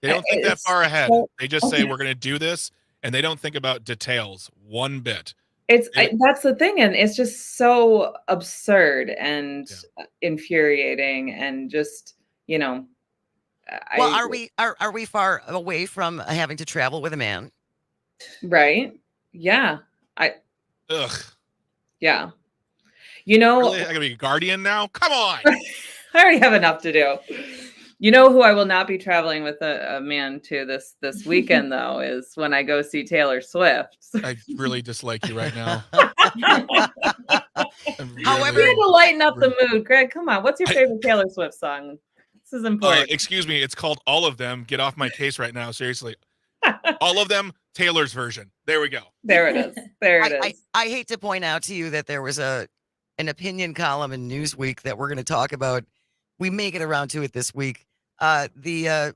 they don't think that far ahead. They just say we're going to do this, and they don't think about details one bit. That's the thing, and it's just so absurd and infuriating, and just Well, are we far away from having to travel with a man? Right. Yeah. Ugh. Yeah. You know, Really? I gotta be a guardian now? Come on. I already have enough to do. You know who I will not be traveling with a man to this weekend though is when I go see Taylor Swift. I really dislike you right now. However, we had to lighten up the mood. Greg, come on. What's your favorite Taylor Swift song? This is important. Excuse me. It's called All of Them. Get off my case right now. Seriously. All of Them, Taylor's version. There we go. There it is. There it is. I hate to point out to you that there was an opinion column in Newsweek that we're going to talk about. We may get around to it this week. The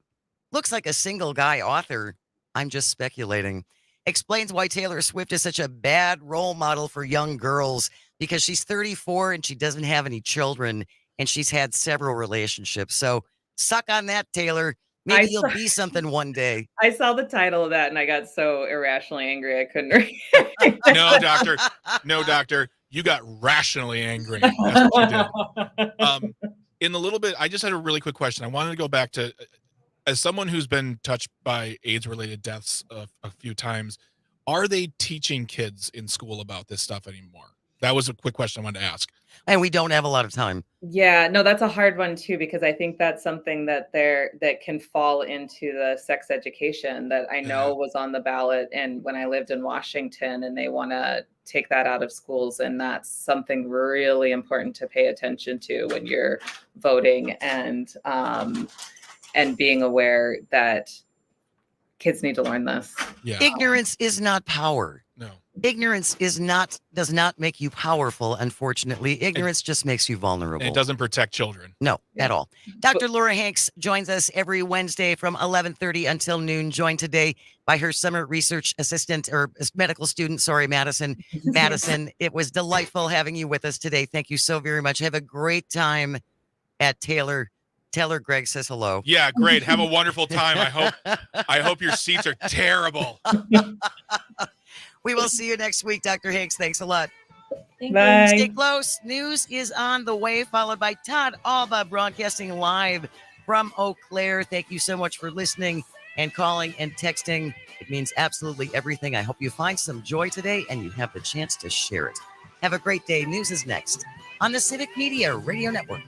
looks like a single guy author, I'm just speculating, explains why Taylor Swift is such a bad role model for young girls because she's 34 and she doesn't have any children and she's had several relationships. So suck on that, Taylor. Maybe you'll be something one day. I saw the title of that and I got so irrationally angry I couldn't read it. No, doctor. No, doctor. You got rationally angry. That's what you did. In a little bit, I just had a really quick question. I wanted to go back to, as someone who's been touched by AIDS-related deaths a few times, are they teaching kids in school about this stuff anymore? That was a quick question I wanted to ask. And we don't have a lot of time. Yeah, no, that's a hard one too, because I think that's something that can fall into the sex education that I know was on the ballot and when I lived in Washington, and they want to take that out of schools. And that's something really important to pay attention to when you're voting and being aware that kids need to learn this. Yeah. Ignorance is not power. No. Ignorance does not make you powerful, unfortunately. Ignorance just makes you vulnerable. And it doesn't protect children. No, at all. Dr. Laura Hanks joins us every Wednesday from 11:30 until noon, joined today by her summer research assistant or medical student, Madison. Madison, it was delightful having you with us today. Thank you so very much. Have a great at Taylor. Tell her Greg says hello. Yeah, great. Have a wonderful time. I hope your seats are terrible. We will see you next week, Dr. Hanks. Thanks a lot. Bye. Stay close. News is on the way, followed by Todd Alba broadcasting live from Eau Claire. Thank you so much for listening and calling and texting. It means absolutely everything. I hope you find some joy today and you have the chance to share it. Have a great day. News is next on the Civic Media Radio Network.